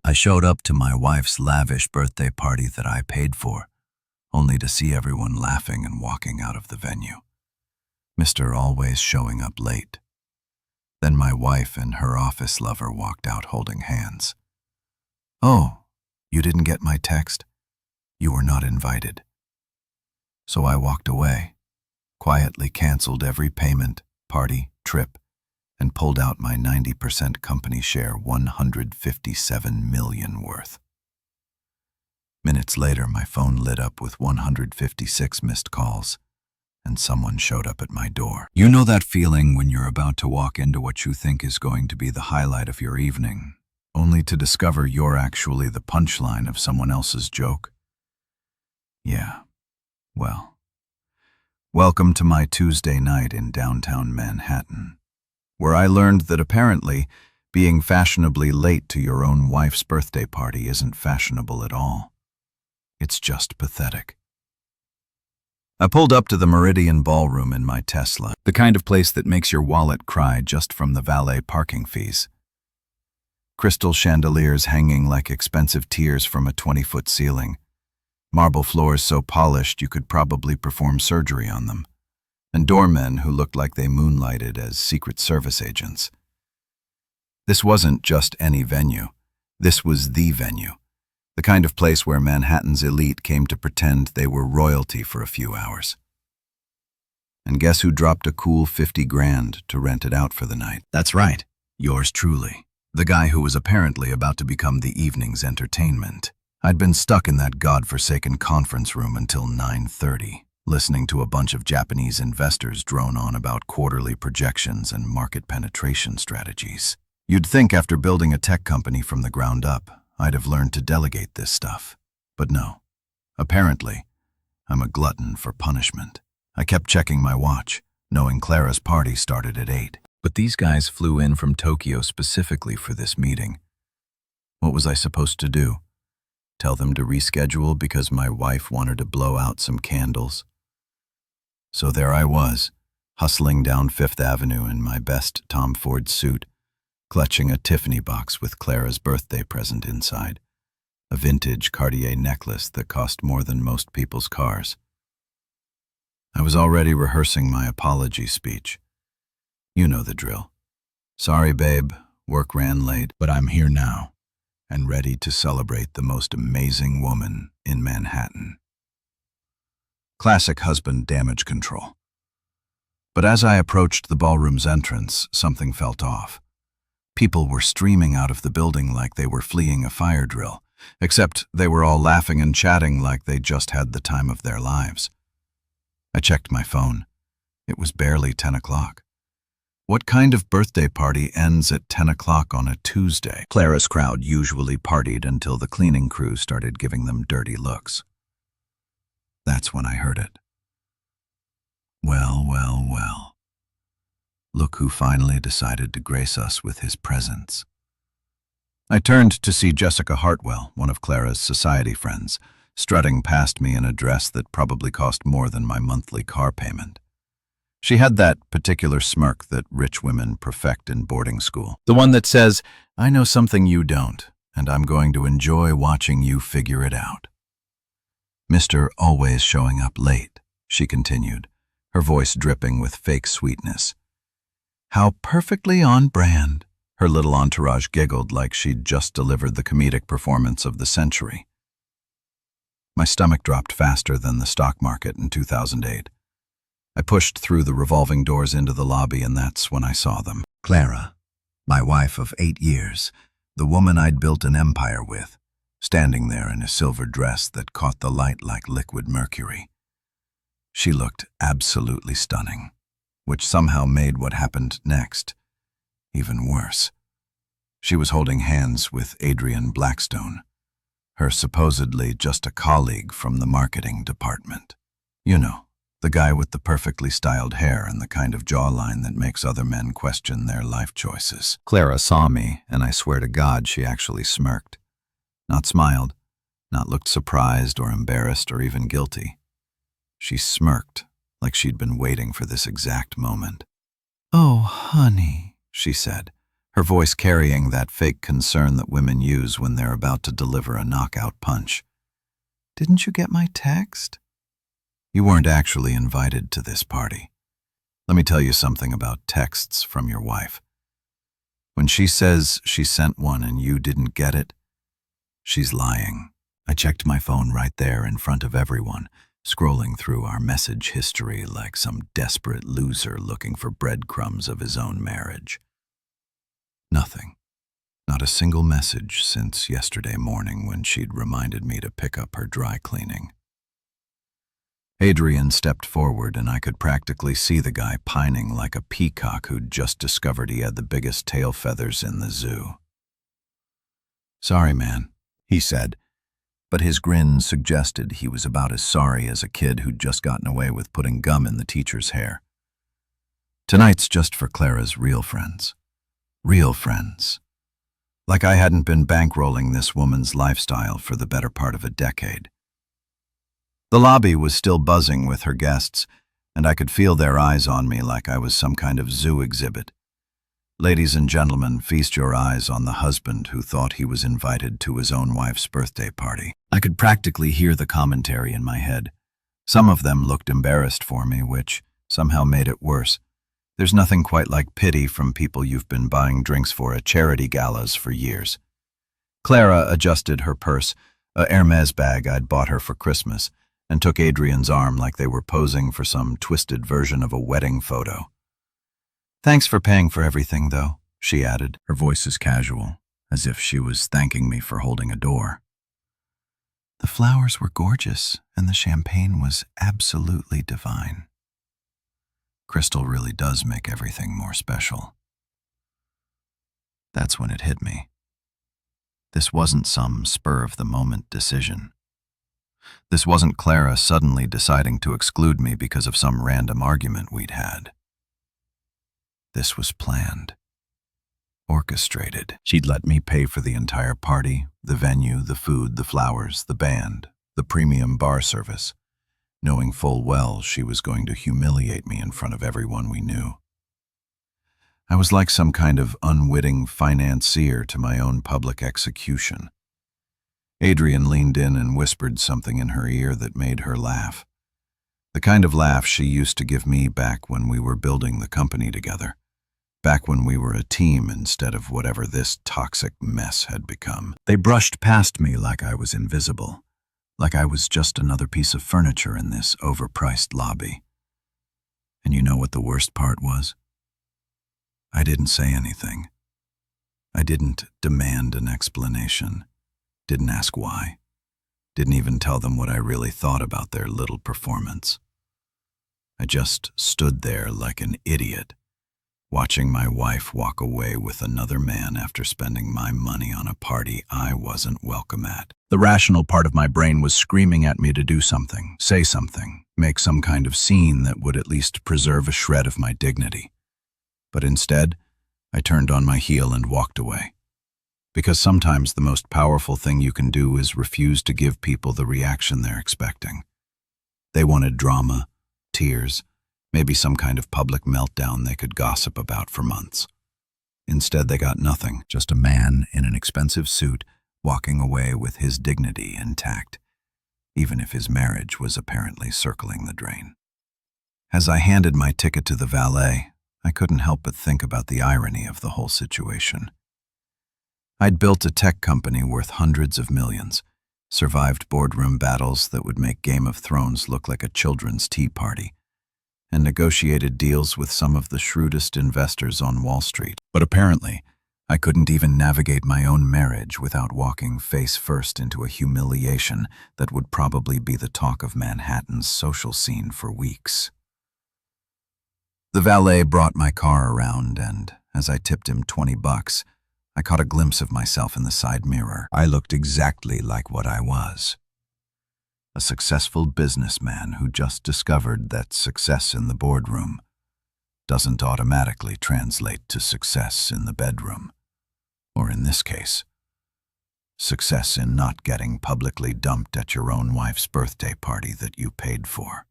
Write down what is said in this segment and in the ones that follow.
I showed up to my wife's lavish birthday party that I paid for, only to see everyone laughing and walking out of the venue. Mr. Always showing up late. Then my wife and her office lover walked out holding hands. "Oh, you didn't get my text? You were not invited." So I walked away, quietly canceled every payment, party, trip, and pulled out my 90% company share, $157 million worth. Minutes later, my phone lit up with 156 missed calls, and someone showed up at my door. You know that feeling when you're about to walk into what you think is going to be the highlight of your evening, only to discover you're actually the punchline of someone else's joke? Yeah, well, welcome to my Tuesday night in downtown Manhattan, where I learned that apparently being fashionably late to your own wife's birthday party isn't fashionable at all. It's just pathetic. I pulled up to the Meridian Ballroom in my Tesla, the kind of place that makes your wallet cry just from the valet parking fees. Crystal chandeliers hanging like expensive tears from a 20-foot ceiling, marble floors so polished you could probably perform surgery on them, and doormen who looked like they moonlighted as Secret Service agents. This wasn't just any venue. This was the venue. The kind of place where Manhattan's elite came to pretend they were royalty for a few hours. And guess who dropped a cool 50 grand to rent it out for the night? That's right, yours truly. The guy who was apparently about to become the evening's entertainment. I'd been stuck in that godforsaken conference room until 9:30, listening to a bunch of Japanese investors drone on about quarterly projections and market penetration strategies. You'd think after building a tech company from the ground up, I'd have learned to delegate this stuff. But no. Apparently, I'm a glutton for punishment. I kept checking my watch, knowing Clara's party started at 8. But these guys flew in from Tokyo specifically for this meeting. What was I supposed to do? Tell them to reschedule because my wife wanted to blow out some candles? So there I was, hustling down Fifth Avenue in my best Tom Ford suit, clutching a Tiffany box with Clara's birthday present inside, a vintage Cartier necklace that cost more than most people's cars. I was already rehearsing my apology speech. You know the drill. Sorry, babe, work ran late, but I'm here now, and ready to celebrate the most amazing woman in Manhattan. Classic husband damage control. But as I approached the ballroom's entrance, something felt off. People were streaming out of the building like they were fleeing a fire drill, except they were all laughing and chatting like they just had the time of their lives. I checked my phone. It was barely 10 o'clock. What kind of birthday party ends at 10 o'clock on a Tuesday? Clara's crowd usually partied until the cleaning crew started giving them dirty looks. That's when I heard it. Well, well, well. Look who finally decided to grace us with his presence. I turned to see Jessica Hartwell, one of Clara's society friends, strutting past me in a dress that probably cost more than my monthly car payment. She had that particular smirk that rich women perfect in boarding school. The one that says, "I know something you don't, and I'm going to enjoy watching you figure it out." "Mr. Always showing up late," she continued, her voice dripping with fake sweetness. "How perfectly on brand." Her little entourage giggled like she'd just delivered the comedic performance of the century. My stomach dropped faster than the stock market in 2008. I pushed through the revolving doors into the lobby, and that's when I saw them. Clara, my wife of 8 years, the woman I'd built an empire with, standing there in a silver dress that caught the light like liquid mercury. She looked absolutely stunning, which somehow made what happened next even worse. She was holding hands with Adrian Blackstone, her supposedly just a colleague from the marketing department. You know, the guy with the perfectly styled hair and the kind of jawline that makes other men question their life choices. Clara saw me, and I swear to God she actually smirked. Not smiled, not looked surprised or embarrassed or even guilty. She smirked, like she'd been waiting for this exact moment. "Oh, honey," she said, her voice carrying that fake concern that women use when they're about to deliver a knockout punch. "Didn't you get my text? You weren't actually invited to this party. Let me tell you something about texts from your wife. When she says she sent one and you didn't get it, she's lying." I checked my phone right there in front of everyone, scrolling through our message history like some desperate loser looking for breadcrumbs of his own marriage. Nothing. Not a single message since yesterday morning when she'd reminded me to pick up her dry cleaning. Adrian stepped forward and I could practically see the guy pining like a peacock who'd just discovered he had the biggest tail feathers in the zoo. "Sorry, man," he said, but his grin suggested he was about as sorry as a kid who'd just gotten away with putting gum in the teacher's hair. "Tonight's just for Clara's real friends. Real friends. Like I hadn't been bankrolling this woman's lifestyle for the better part of a decade." The lobby was still buzzing with her guests, and I could feel their eyes on me like I was some kind of zoo exhibit. Ladies and gentlemen, feast your eyes on the husband who thought he was invited to his own wife's birthday party. I could practically hear the commentary in my head. Some of them looked embarrassed for me, which somehow made it worse. There's nothing quite like pity from people you've been buying drinks for at charity galas for years. Clara adjusted her purse, a Hermes bag I'd bought her for Christmas, and took Adrian's arm like they were posing for some twisted version of a wedding photo. "Thanks for paying for everything, though," she added, her voice as casual, as if she was thanking me for holding a door. "The flowers were gorgeous, and the champagne was absolutely divine. Crystal really does make everything more special." That's when it hit me. This wasn't some spur-of-the-moment decision. This wasn't Clara suddenly deciding to exclude me because of some random argument we'd had. This was planned, orchestrated. She'd let me pay for the entire party, the venue, the food, the flowers, the band, the premium bar service, knowing full well she was going to humiliate me in front of everyone we knew. I was like some kind of unwitting financier to my own public execution. Adrian leaned in and whispered something in her ear that made her laugh. The kind of laugh she used to give me back when we were building the company together, back when we were a team instead of whatever this toxic mess had become. They brushed past me like I was invisible, like I was just another piece of furniture in this overpriced lobby. And you know what the worst part was? I didn't say anything. I didn't demand an explanation. Didn't ask why. Didn't even tell them what I really thought about their little performance. I just stood there like an idiot, watching my wife walk away with another man after spending my money on a party I wasn't welcome at. The rational part of my brain was screaming at me to do something, say something, make some kind of scene that would at least preserve a shred of my dignity. But instead, I turned on my heel and walked away. Because sometimes the most powerful thing you can do is refuse to give people the reaction they're expecting. They wanted drama, tears, maybe some kind of public meltdown they could gossip about for months. Instead, they got nothing, just a man in an expensive suit walking away with his dignity intact, even if his marriage was apparently circling the drain. As I handed my ticket to the valet, I couldn't help but think about the irony of the whole situation. I'd built a tech company worth hundreds of millions, survived boardroom battles that would make Game of Thrones look like a children's tea party, and negotiated deals with some of the shrewdest investors on Wall Street. But apparently, I couldn't even navigate my own marriage without walking face first into a humiliation that would probably be the talk of Manhattan's social scene for weeks. The valet brought my car around, and as I tipped him $20, I caught a glimpse of myself in the side mirror. I looked exactly like what I was. A successful businessman who just discovered that success in the boardroom doesn't automatically translate to success in the bedroom. Or in this case, success in not getting publicly dumped at your own wife's birthday party that you paid for.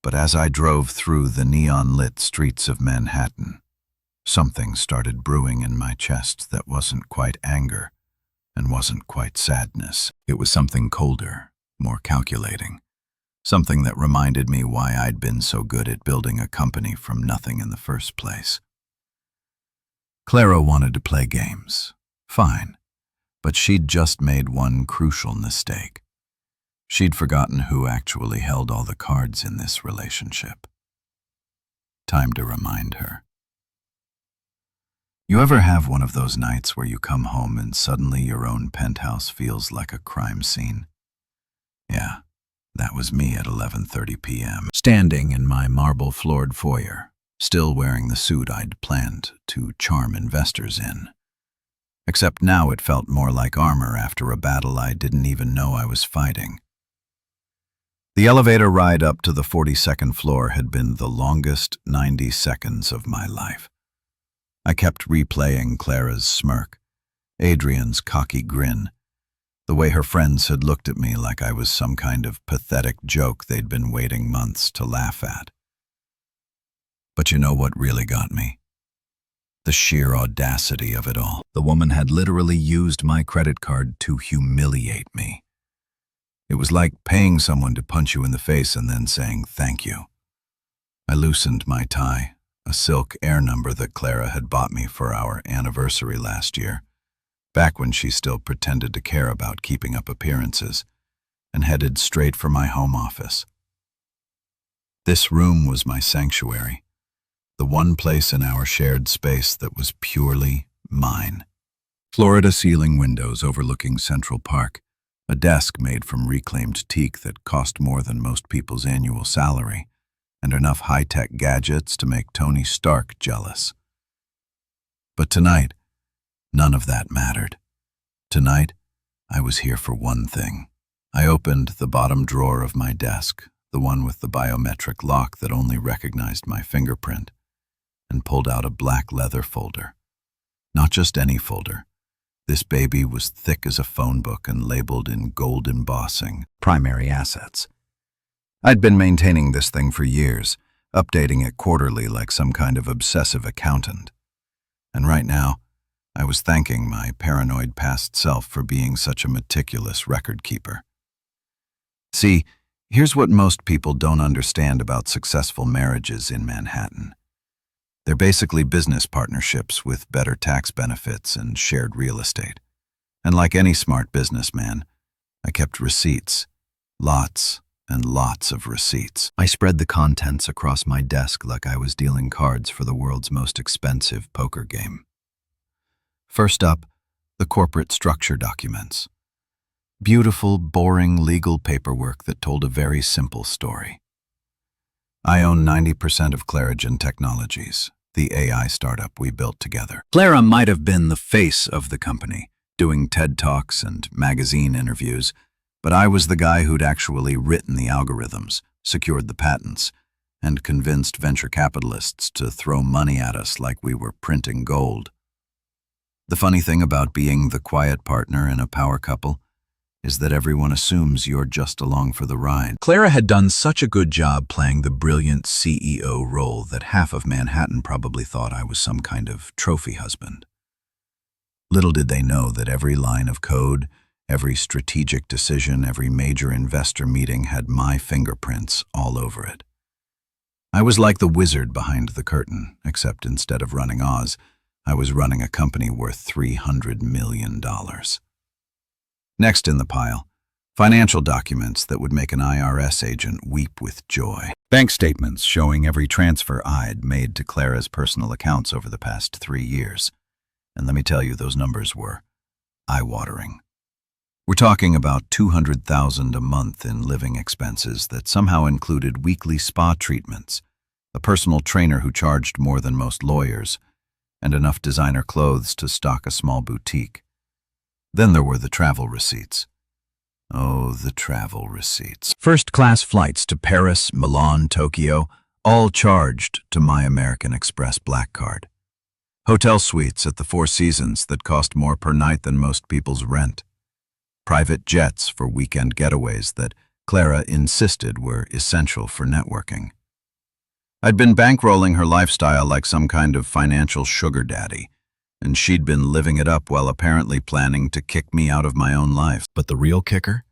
But as I drove through the neon-lit streets of Manhattan, Something started brewing in my chest that wasn't quite anger and wasn't quite sadness. It was something colder, more calculating, something that reminded me why I'd been so good at building a company from nothing in the first place. Clara wanted to play games. Fine. But she'd just made one crucial mistake. She'd forgotten who actually held all the cards in this relationship. Time to remind her. You ever have one of those nights where you come home and suddenly your own penthouse feels like a crime scene? Yeah, that was me at 11:30 p.m., standing in my marble-floored foyer, still wearing the suit I'd planned to charm investors in. Except now it felt more like armor after a battle I didn't even know I was fighting. The elevator ride up to the 42nd floor had been the longest 90 seconds of my life. I kept replaying Clara's smirk, Adrian's cocky grin, the way her friends had looked at me like I was some kind of pathetic joke they'd been waiting months to laugh at. But you know what really got me? The sheer audacity of it all. The woman had literally used my credit card to humiliate me. It was like paying someone to punch you in the face and then saying thank you. I loosened my tie, a silk Air number that Clara had bought me for our anniversary last year, back when she still pretended to care about keeping up appearances, and headed straight for my home office. This room was my sanctuary, the one place in our shared space that was purely mine. Floor-to-ceiling windows overlooking Central Park, a desk made from reclaimed teak that cost more than most people's annual salary, and enough high-tech gadgets to make Tony Stark jealous. But tonight, none of that mattered. Tonight, I was here for one thing. I opened the bottom drawer of my desk, the one with the biometric lock that only recognized my fingerprint, and pulled out a black leather folder. Not just any folder. This baby was thick as a phone book and labeled in gold embossing, primary assets. I'd been maintaining this thing for years, updating it quarterly like some kind of obsessive accountant. And right now, I was thanking my paranoid past self for being such a meticulous record keeper. See, here's what most people don't understand about successful marriages in Manhattan. They're basically business partnerships with better tax benefits and shared real estate. And like any smart businessman, I kept receipts. Lots and lots of receipts. I spread the contents across my desk like I was dealing cards for the world's most expensive poker game. First up, the corporate structure documents. Beautiful, boring legal paperwork that told a very simple story. I own 90% of Clarigen Technologies, the AI startup we built together. Clara might have been the face of the company, doing TED Talks and magazine interviews, but I was the guy who'd actually written the algorithms, secured the patents, and convinced venture capitalists to throw money at us like we were printing gold. The funny thing about being the quiet partner in a power couple is that everyone assumes you're just along for the ride. Clara had done such a good job playing the brilliant CEO role that half of Manhattan probably thought I was some kind of trophy husband. Little did they know that every line of code, every strategic decision, every major investor meeting had my fingerprints all over it. I was like the wizard behind the curtain, except instead of running Oz, I was running a company worth $300 million. Next in the pile, financial documents that would make an IRS agent weep with joy. Bank statements showing every transfer I'd made to Clara's personal accounts over the past 3 years. And let me tell you, those numbers were eye-watering. We're talking about $200,000 a month in living expenses that somehow included weekly spa treatments, a personal trainer who charged more than most lawyers, and enough designer clothes to stock a small boutique. Then there were the travel receipts. Oh, the travel receipts. First-class flights to Paris, Milan, Tokyo, all charged to my American Express Black Card. Hotel suites at the Four Seasons that cost more per night than most people's rent. Private jets for weekend getaways that Clara insisted were essential for networking. I'd been bankrolling her lifestyle like some kind of financial sugar daddy, and she'd been living it up while apparently planning to kick me out of my own life. But the real kicker?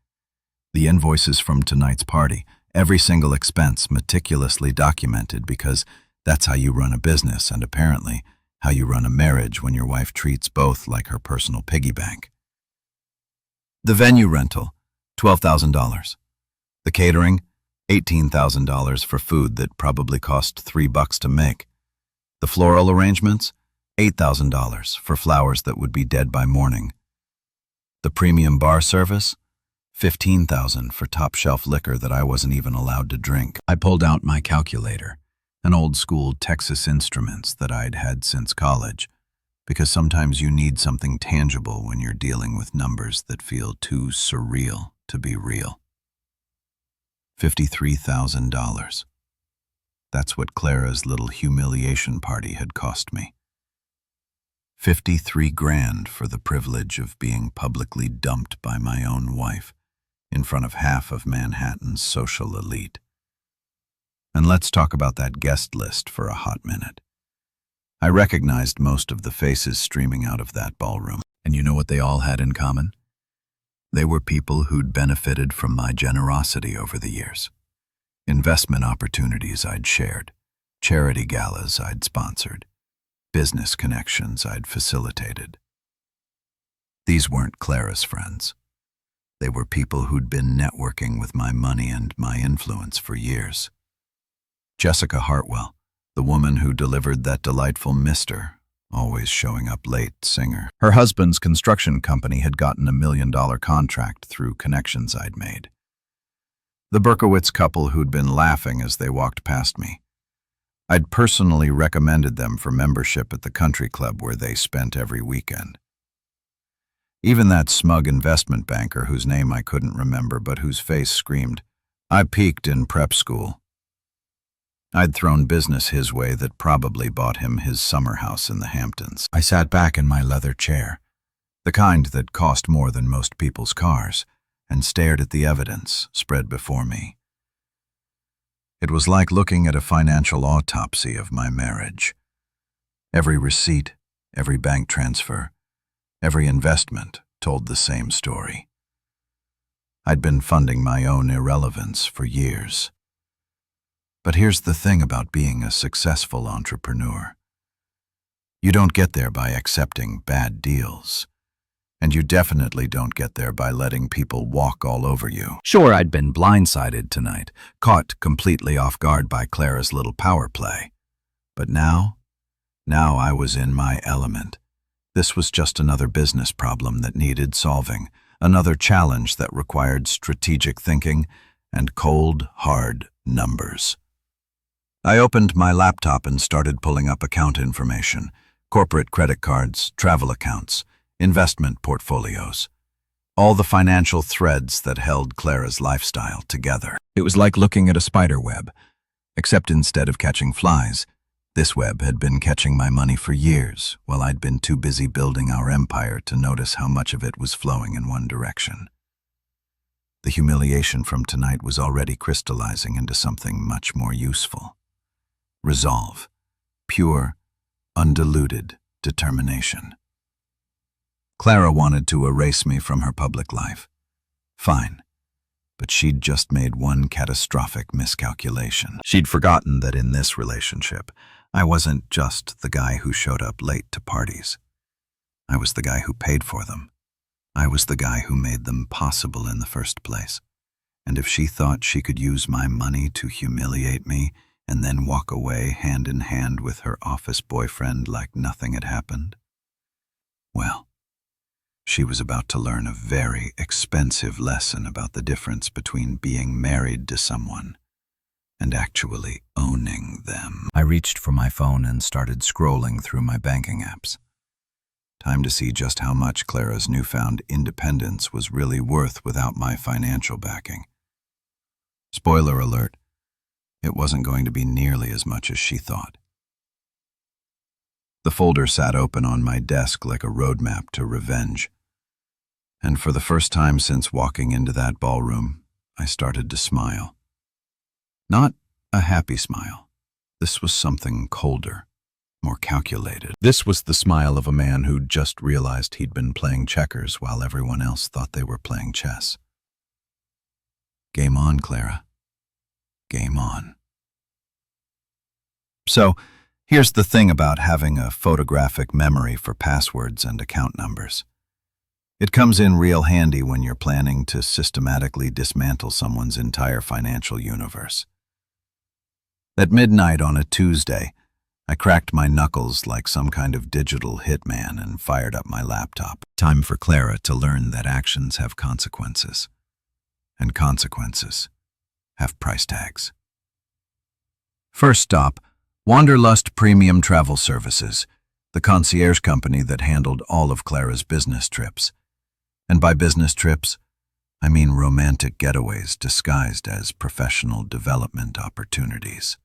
The invoices from tonight's party, every single expense meticulously documented, because that's how you run a business and apparently how you run a marriage when your wife treats both like her personal piggy bank. The venue rental, $12,000. The catering, $18,000 for food that probably cost $3 to make. The floral arrangements, $8,000 for flowers that would be dead by morning. The premium bar service, $15,000 for top-shelf liquor that I wasn't even allowed to drink. I pulled out my calculator, an old-school Texas Instruments that I'd had since college, because sometimes you need something tangible when you're dealing with numbers that feel too surreal to be real. $53,000. That's what Clara's little humiliation party had cost me. 53 grand for the privilege of being publicly dumped by my own wife in front of half of Manhattan's social elite. And let's talk about that guest list for a hot minute. I recognized most of the faces streaming out of that ballroom, and you know what they all had in common? They were people who'd benefited from my generosity over the years. Investment opportunities I'd shared, charity galas I'd sponsored, business connections I'd facilitated. These weren't Clara's friends. They were people who'd been networking with my money and my influence for years. Jessica Hartwell, the woman who delivered that delightful Mr., always showing up late, singer. Her husband's construction company had gotten $1 million contract through connections I'd made. The Berkowitz couple who'd been laughing as they walked past me. I'd personally recommended them for membership at the country club where they spent every weekend. Even that smug investment banker whose name I couldn't remember but whose face screamed, "I peaked in prep school." I'd thrown business his way that probably bought him his summer house in the Hamptons. I sat back in my leather chair, the kind that cost more than most people's cars, and stared at the evidence spread before me. It was like looking at a financial autopsy of my marriage. Every receipt, every bank transfer, every investment told the same story. I'd been funding my own irrelevance for years. But here's the thing about being a successful entrepreneur. You don't get there by accepting bad deals. And you definitely don't get there by letting people walk all over you. Sure, I'd been blindsided tonight, caught completely off guard by Clara's little power play. But now I was in my element. This was just another business problem that needed solving, another challenge that required strategic thinking and cold, hard numbers. I opened my laptop and started pulling up account information, corporate credit cards, travel accounts, investment portfolios, all the financial threads that held Clara's lifestyle together. It was like looking at a spider web, except instead of catching flies, this web had been catching my money for years, while I'd been too busy building our empire to notice how much of it was flowing in one direction. The humiliation from tonight was already crystallizing into something much more useful. Resolve, pure, undiluted determination. Clara wanted to erase me from her public life. Fine, but she'd just made one catastrophic miscalculation. She'd forgotten that in this relationship, I wasn't just the guy who showed up late to parties. I was the guy who paid for them. I was the guy who made them possible in the first place. And if she thought she could use my money to humiliate me and then walk away hand in hand with her office boyfriend like nothing had happened, well, she was about to learn a very expensive lesson about the difference between being married to someone and actually owning them. I reached for my phone and started scrolling through my banking apps. Time to see just how much Clara's newfound independence was really worth without my financial backing. Spoiler alert, it wasn't going to be nearly as much as she thought. The folder sat open on my desk like a roadmap to revenge. And for the first time since walking into that ballroom, I started to smile. Not a happy smile, This was something colder, more calculated. This was the smile of a man who'd just realized he'd been playing checkers while everyone else thought they were playing chess. Game on, Clara. Game on. So, here's the thing about having a photographic memory for passwords and account numbers. It comes in real handy when you're planning to systematically dismantle someone's entire financial universe. At midnight on a Tuesday, I cracked my knuckles like some kind of digital hitman and fired up my laptop. Time for Clara to learn that actions have consequences, and consequences have price tags. First stop, Wanderlust Premium Travel Services, the concierge company that handled all of Clara's business trips. And by business trips, I mean romantic getaways disguised as professional development opportunities.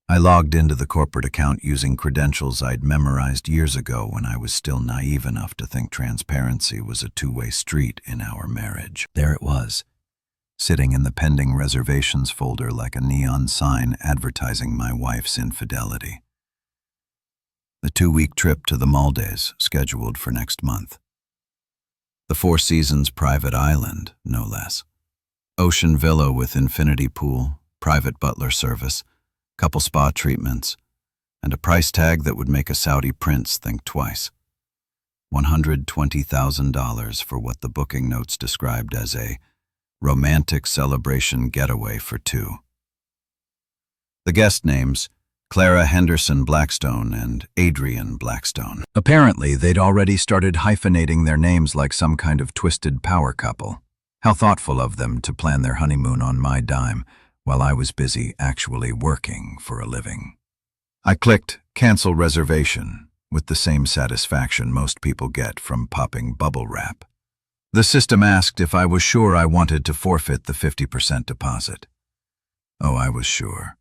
I logged into the corporate account using credentials I'd memorized years ago when I was still naive enough to think transparency was a two-way street in our marriage. There it was, sitting in the pending reservations folder like a neon sign advertising my wife's infidelity. The 2-week trip to the Maldives scheduled for next month. The Four Seasons private island, no less. Ocean villa with infinity pool, private butler service, couple spa treatments, and a price tag that would make a Saudi prince think twice. $120,000 for what the booking notes described as a romantic celebration getaway for two. The guest names, Clara Henderson Blackstone and Adrian Blackstone. Apparently, they'd already started hyphenating their names like some kind of twisted power couple. How thoughtful of them to plan their honeymoon on my dime, while I was busy actually working for a living. I clicked Cancel Reservation with the same satisfaction most people get from popping bubble wrap. The system asked if I was sure I wanted to forfeit the 50% deposit. Oh, I was sure.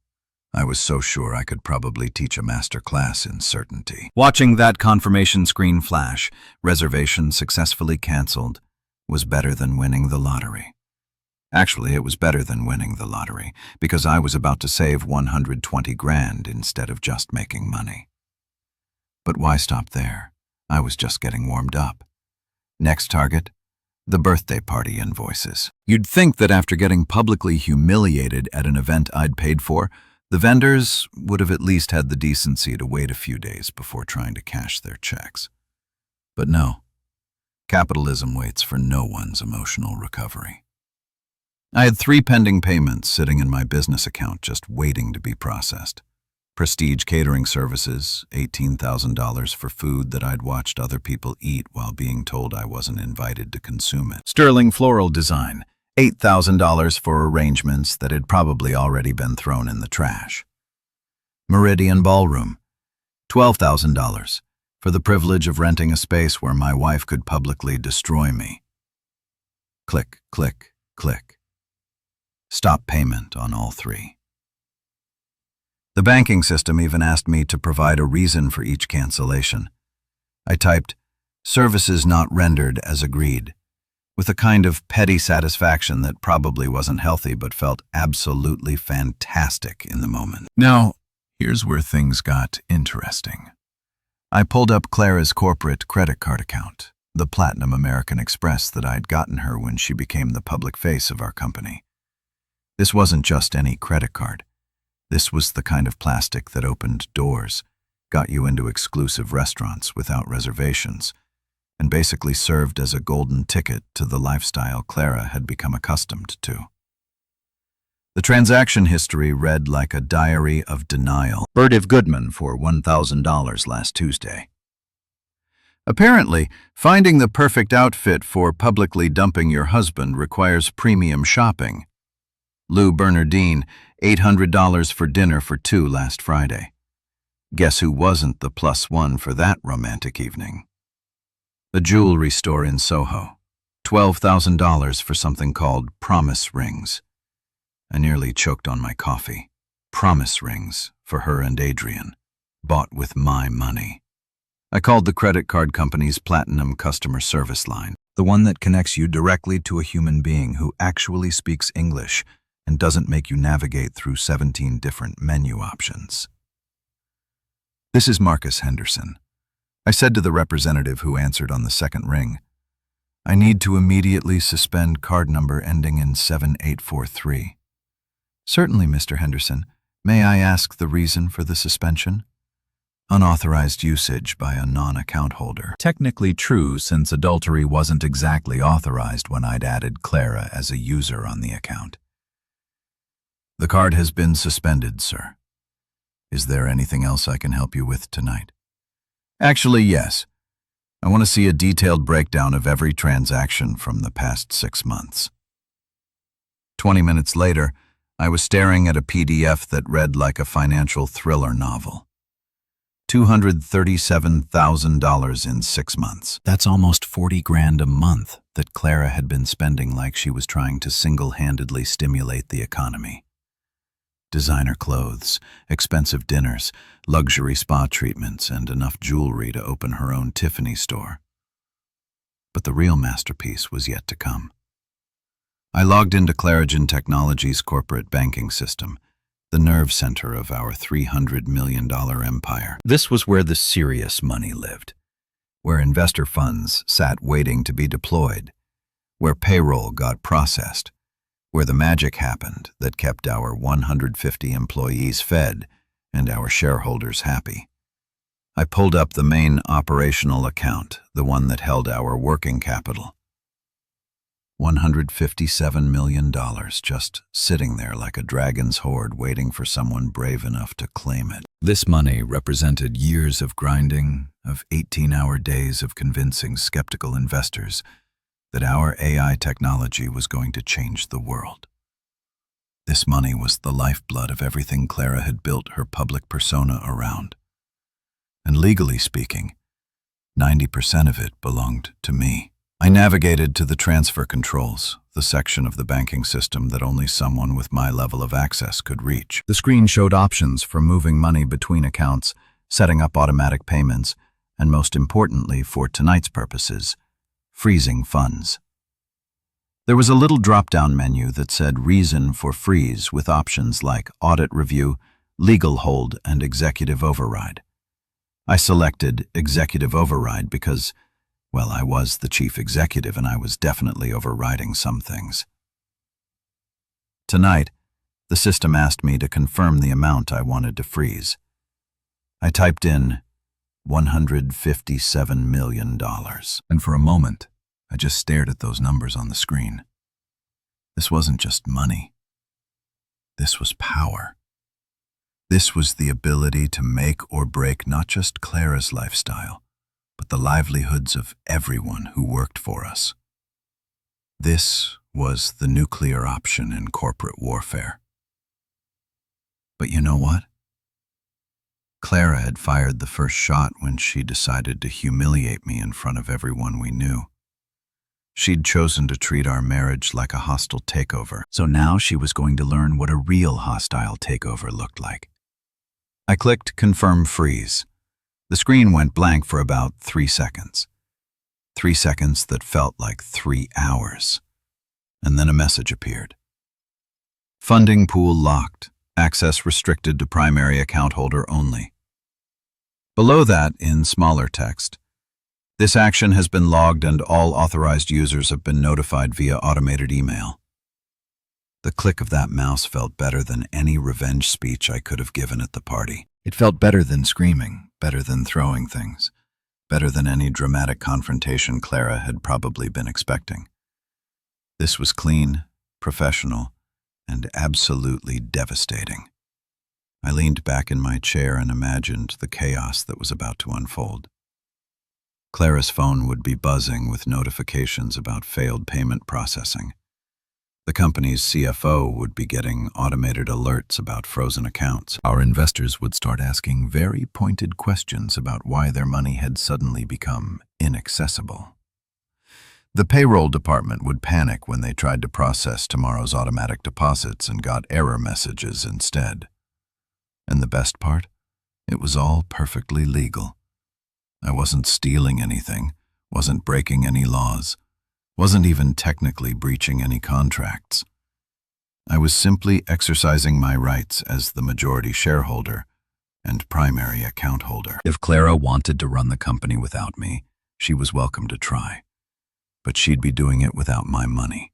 I was so sure I could probably teach a master class in certainty. Watching that confirmation screen flash, reservation successfully canceled, was better than winning the lottery. Actually, it was better than winning the lottery, because I was about to save 120 grand instead of just making money. But why stop there? I was just getting warmed up. Next target, the birthday party invoices. You'd think that after getting publicly humiliated at an event I'd paid for, the vendors would have at least had the decency to wait a few days before trying to cash their checks. But no, capitalism waits for no one's emotional recovery. I had 3 pending payments sitting in my business account just waiting to be processed. Prestige catering services, $18,000 for food that I'd watched other people eat while being told I wasn't invited to consume it. Sterling Floral Design, $8,000 for arrangements that had probably already been thrown in the trash. Meridian Ballroom, $12,000 for the privilege of renting a space where my wife could publicly destroy me. Click, click, click. Stop payment on all 3. The banking system even asked me to provide a reason for each cancellation. I typed, "Services not rendered as agreed," with a kind of petty satisfaction that probably wasn't healthy but felt absolutely fantastic in the moment. Now, here's where things got interesting. I pulled up Clara's corporate credit card account, the Platinum American Express that I'd gotten her when she became the public face of our company. This wasn't just any credit card. This was the kind of plastic that opened doors, got you into exclusive restaurants without reservations, and basically served as a golden ticket to the lifestyle Clara had become accustomed to. The transaction history read like a diary of denial. Berdiv Goodman for $1,000 last Tuesday. Apparently, finding the perfect outfit for publicly dumping your husband requires premium shopping. Lou Bernardine, $800 for dinner for 2 last Friday. Guess who wasn't the +1 for that romantic evening? A jewelry store in Soho, $12,000 for something called promise rings. I nearly choked on my coffee. Promise rings for her and Adrian, bought with my money. I called the credit card company's Platinum customer service line, the one that connects you directly to a human being who actually speaks English and doesn't make you navigate through 17 different menu options. "This is Marcus Henderson," I said to the representative who answered on the second ring. "I need to immediately suspend card number ending in 7843. "Certainly, Mr. Henderson. May I ask the reason for the suspension?" "Unauthorized usage by a non-account holder." Technically true, since adultery wasn't exactly authorized when I'd added Clara as a user on the account. "The card has been suspended, sir. Is there anything else I can help you with tonight?" "Actually, yes. I want to see a detailed breakdown of every transaction from the past 6 months." 20 minutes later, I was staring at a PDF that read like a financial thriller novel. $237,000 in 6 months. That's almost 40 grand a month that Clara had been spending like she was trying to single-handedly stimulate the economy. Designer clothes, expensive dinners, luxury spa treatments, and enough jewelry to open her own Tiffany store. But the real masterpiece was yet to come. I logged into Clarigen Technologies' corporate banking system, the nerve center of our $300 million empire. This was where the serious money lived, where investor funds sat waiting to be deployed, where payroll got processed, where the magic happened that kept our 150 employees fed and our shareholders happy. I pulled up the main operational account, the one that held our working capital. $157 million just sitting there like a dragon's hoard waiting for someone brave enough to claim it. This money represented years of grinding, of 18-hour days of convincing skeptical investors that our AI technology was going to change the world. This money was the lifeblood of everything Clara had built her public persona around. And legally speaking, 90% of it belonged to me. I navigated to the transfer controls, the section of the banking system that only someone with my level of access could reach. The screen showed options for moving money between accounts, setting up automatic payments, and most importantly, for tonight's purposes, freezing funds. There was a little drop-down menu that said Reason for Freeze with options like Audit Review, Legal Hold, and Executive Override. I selected Executive Override because, well, I was the chief executive and I was definitely overriding some things. Tonight, the system asked me to confirm the amount I wanted to freeze. I typed in $157 million. And for a moment, I just stared at those numbers on the screen. This wasn't just money. This was power. This was the ability to make or break not just Clara's lifestyle, but the livelihoods of everyone who worked for us. This was the nuclear option in corporate warfare. But you know what? Clara had fired the first shot when she decided to humiliate me in front of everyone we knew. She'd chosen to treat our marriage like a hostile takeover, so now she was going to learn what a real hostile takeover looked like. I clicked Confirm Freeze. The screen went blank for about 3 seconds. 3 seconds that felt like 3 hours. And then a message appeared. Funding pool locked. Access restricted to primary account holder only. Below that, in smaller text, this action has been logged and all authorized users have been notified via automated email. The click of that mouse felt better than any revenge speech I could have given at the party. It felt better than screaming, better than throwing things, better than any dramatic confrontation Clara had probably been expecting. This was clean, professional, and absolutely devastating. I leaned back in my chair and imagined the chaos that was about to unfold. Clara's phone would be buzzing with notifications about failed payment processing. The company's CFO would be getting automated alerts about frozen accounts. Our investors would start asking very pointed questions about why their money had suddenly become inaccessible. The payroll department would panic when they tried to process tomorrow's automatic deposits and got error messages instead. And the best part? It was all perfectly legal. I wasn't stealing anything, wasn't breaking any laws, wasn't even technically breaching any contracts. I was simply exercising my rights as the majority shareholder and primary account holder. If Clara wanted to run the company without me, she was welcome to try. But she'd be doing it without my money.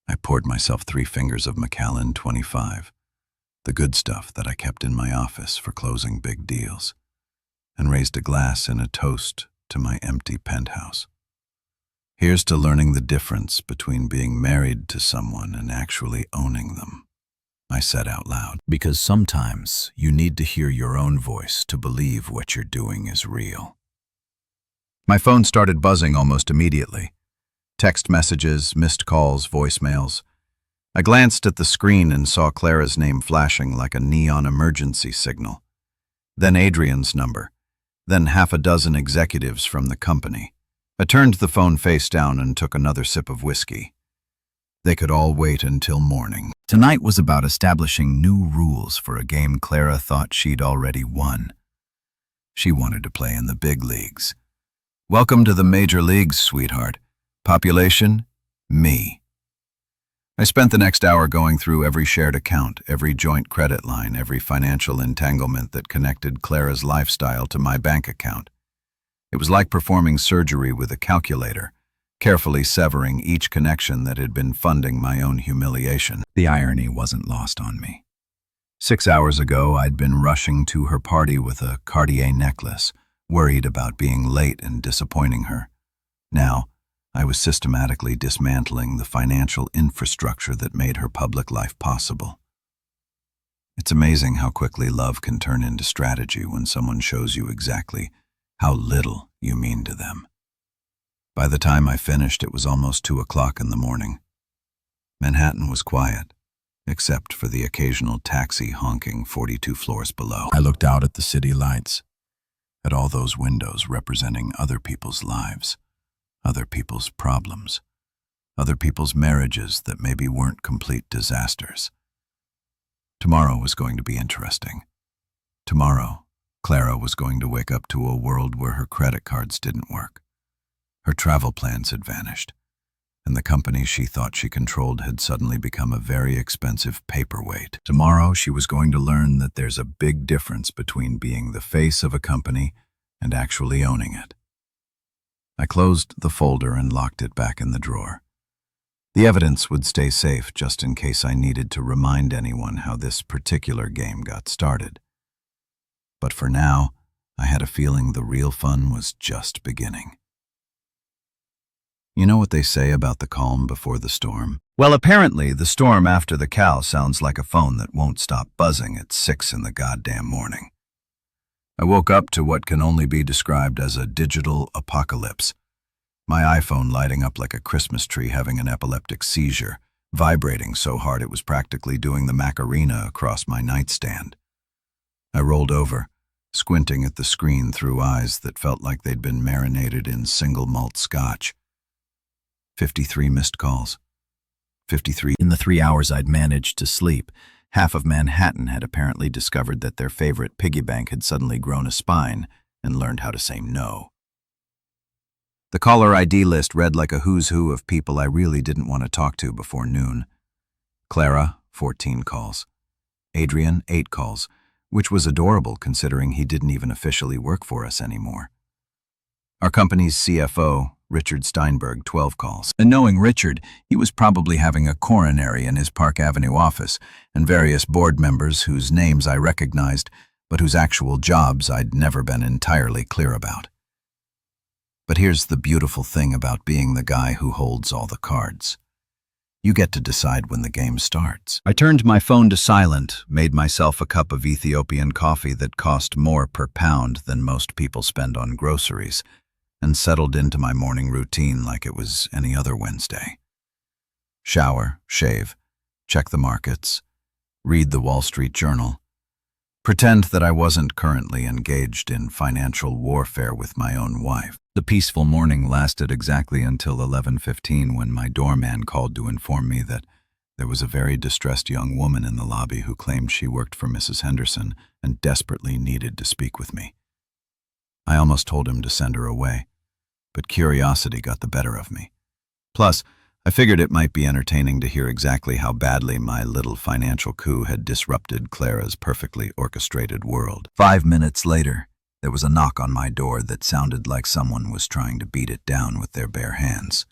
I poured myself 3 fingers of Macallan 25, the good stuff that I kept in my office for closing big deals, and raised a glass in a toast to my empty penthouse. Here's to learning the difference between being married to someone and actually owning them, I said out loud. Because sometimes you need to hear your own voice to believe what you're doing is real. My phone started buzzing almost immediately. Text messages, missed calls, voicemails. I glanced at the screen and saw Clara's name flashing like a neon emergency signal. Then Adrian's number. Then half a dozen executives from the company. I turned the phone face down and took another sip of whiskey. They could all wait until morning. Tonight was about establishing new rules for a game Clara thought she'd already won. She wanted to play in the big leagues. Welcome to the major leagues, sweetheart. Population? Me. I spent the next hour going through every shared account, every joint credit line, every financial entanglement that connected Clara's lifestyle to my bank account. It was like performing surgery with a calculator, carefully severing each connection that had been funding my own humiliation. The irony wasn't lost on me. 6 hours ago, I'd been rushing to her party with a Cartier necklace, worried about being late and disappointing her. Now, I was systematically dismantling the financial infrastructure that made her public life possible. It's amazing how quickly love can turn into strategy when someone shows you exactly how little you mean to them. By the time I finished, it was almost 2 o'clock in the morning. Manhattan was quiet, except for the occasional taxi honking 42 floors below. I looked out at the city lights, at all those windows representing other people's lives, other people's problems, other people's marriages that maybe weren't complete disasters. Tomorrow was going to be interesting. Tomorrow, Clara was going to wake up to a world where her credit cards didn't work. Her travel plans had vanished, and the company she thought she controlled had suddenly become a very expensive paperweight. Tomorrow, she was going to learn that there's a big difference between being the face of a company and actually owning it. I closed the folder and locked it back in the drawer. The evidence would stay safe just in case I needed to remind anyone how this particular game got started. But for now, I had a feeling the real fun was just beginning. You know what they say about the calm before the storm? Well, apparently, the storm after the cow sounds like a phone that won't stop buzzing at 6 in the goddamn morning. I woke up to what can only be described as a digital apocalypse. My iPhone lighting up like a Christmas tree having an epileptic seizure, vibrating so hard it was practically doing the Macarena across my nightstand. I rolled over, squinting at the screen through eyes that felt like they'd been marinated in single malt scotch. 53 missed calls. 53. In the 3 hours I'd managed to sleep, half of Manhattan had apparently discovered that their favorite piggy bank had suddenly grown a spine and learned how to say no. The caller ID list read like a who's who of people I really didn't want to talk to before noon. Clara, 14 calls. Adrian, 8 calls, which was adorable considering he didn't even officially work for us anymore. Our company's CFO, Richard Steinberg, 12 calls. And knowing Richard, he was probably having a coronary in his Park Avenue office, and various board members whose names I recognized, but whose actual jobs I'd never been entirely clear about. But here's the beautiful thing about being the guy who holds all the cards. You get to decide when the game starts. I turned my phone to silent, made myself a cup of Ethiopian coffee that cost more per pound than most people spend on groceries, and settled into my morning routine like it was any other Wednesday. Shower, shave, check the markets, read the Wall Street Journal, pretend that I wasn't currently engaged in financial warfare with my own wife. The peaceful morning lasted exactly until 11:15 when my doorman called to inform me that there was a very distressed young woman in the lobby who claimed she worked for Mrs. Henderson and desperately needed to speak with me. I almost told him to send her away, but curiosity got the better of me. Plus, I figured it might be entertaining to hear exactly how badly my little financial coup had disrupted Clara's perfectly orchestrated world. 5 minutes later, there was a knock on my door that sounded like someone was trying to beat it down with their bare hands.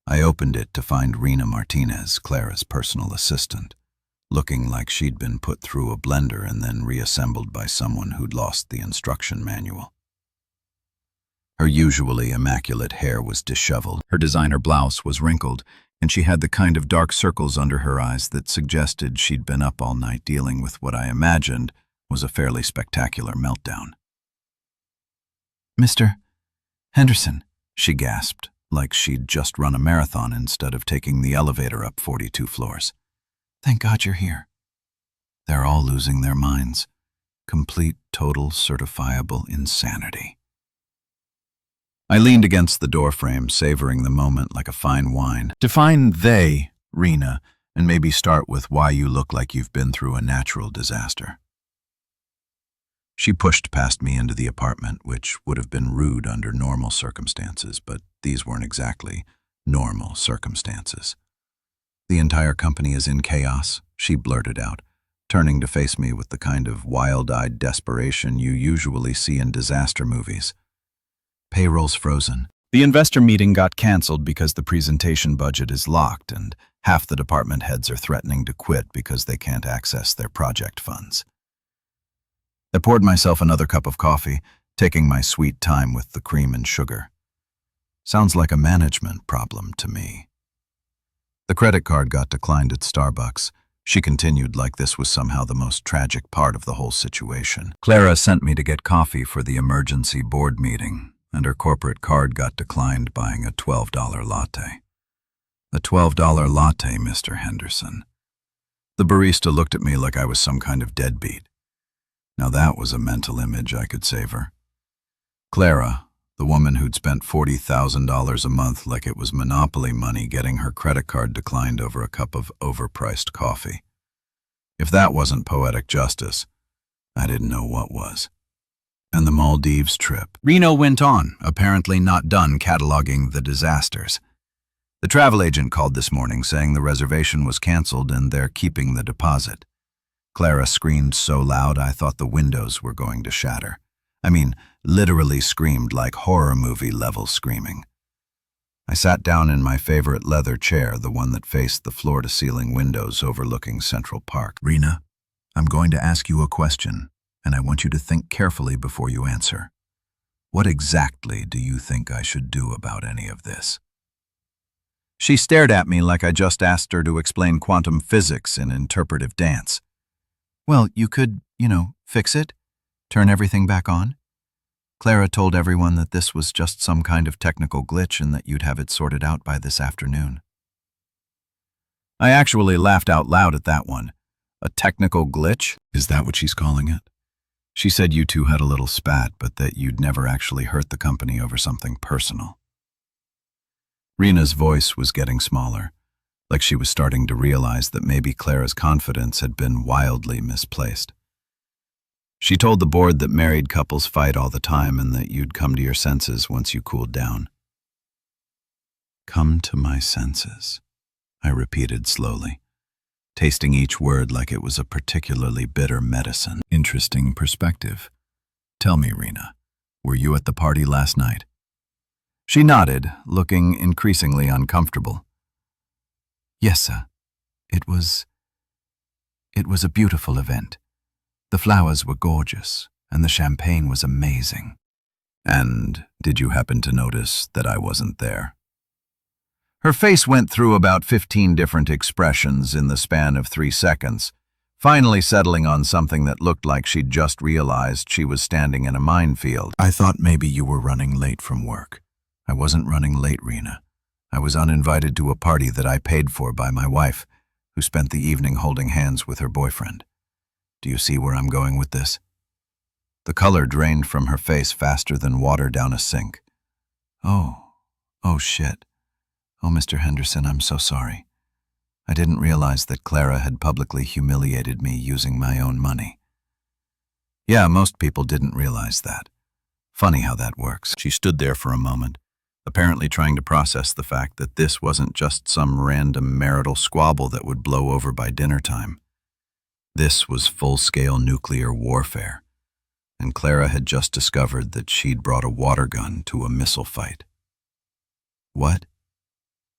I opened it to find Rena Martinez, Clara's personal assistant, looking like she'd been put through a blender and then reassembled by someone who'd lost the instruction manual. Her usually immaculate hair was disheveled, her designer blouse was wrinkled, and she had the kind of dark circles under her eyes that suggested she'd been up all night dealing with what I imagined was a fairly spectacular meltdown. "Mr. Henderson," she gasped, like she'd just run a marathon instead of taking the elevator up 42 floors. "Thank God you're here." They're all losing their minds. Complete, total, certifiable insanity. I leaned against the doorframe, savoring the moment like a fine wine. Define they, Rena, and maybe start with why you look like you've been through a natural disaster. She pushed past me into the apartment, which would have been rude under normal circumstances, but these weren't exactly normal circumstances. "The entire company is in chaos," she blurted out, turning to face me with the kind of wild-eyed desperation you usually see in disaster movies. "Payroll's frozen. The investor meeting got canceled because the presentation budget is locked, and half the department heads are threatening to quit because they can't access their project funds." I poured myself another cup of coffee, taking my sweet time with the cream and sugar. Sounds like a management problem to me. The credit card got declined at Starbucks. She continued like this was somehow the most tragic part of the whole situation. Clara sent me to get coffee for the emergency board meeting, and her corporate card got declined buying a $12 latte. A $12 latte, Mr. Henderson. The barista looked at me like I was some kind of deadbeat. Now that was a mental image I could savor. Clara, the woman who'd spent $40,000 a month like it was monopoly money getting her credit card declined over a cup of overpriced coffee. If that wasn't poetic justice, I didn't know what was. And the Maldives trip. Reno went on, apparently not done cataloging the disasters. The travel agent called this morning saying the reservation was canceled and they're keeping the deposit. Clara screamed so loud I thought the windows were going to shatter. I mean, literally screamed like horror movie level screaming. I sat down in my favorite leather chair, the one that faced the floor-to-ceiling windows overlooking Central Park. "Rena, I'm going to ask you a question, and I want you to think carefully before you answer. What exactly do you think I should do about any of this?" She stared at me like I just asked her to explain quantum physics in interpretive dance. "Well, you could, fix it, turn everything back on. Clara told everyone that this was just some kind of technical glitch and that you'd have it sorted out by this afternoon." I actually laughed out loud at that one. A technical glitch? Is that what she's calling it? She said you two had a little spat, but that you'd never actually hurt the company over something personal. Rena's voice was getting smaller, like she was starting to realize that maybe Clara's confidence had been wildly misplaced. She told the board that married couples fight all the time and that you'd come to your senses once you cooled down. "Come to my senses," I repeated slowly, tasting each word like it was a particularly bitter medicine. Interesting perspective. Tell me, Rena, were you at the party last night? She nodded, looking increasingly uncomfortable. "Yes, sir. It was a beautiful event. The flowers were gorgeous, and the champagne was amazing." "And did you happen to notice that I wasn't there?" Her face went through about 15 different expressions in the span of 3 seconds, finally settling on something that looked like she'd just realized she was standing in a minefield. "I thought maybe you were running late from work." "I wasn't running late, Rena. I was uninvited to a party that I paid for by my wife, who spent the evening holding hands with her boyfriend. Do you see where I'm going with this?" The color drained from her face faster than water down a sink. Oh shit. Oh, Mr. Henderson, I'm so sorry. I didn't realize that Clara had publicly humiliated me using my own money." "Yeah, most people didn't realize that. Funny how that works." She stood there for a moment, apparently trying to process the fact that this wasn't just some random marital squabble that would blow over by dinner time. This was full-scale nuclear warfare, and Clara had just discovered that she'd brought a water gun to a missile fight. "What?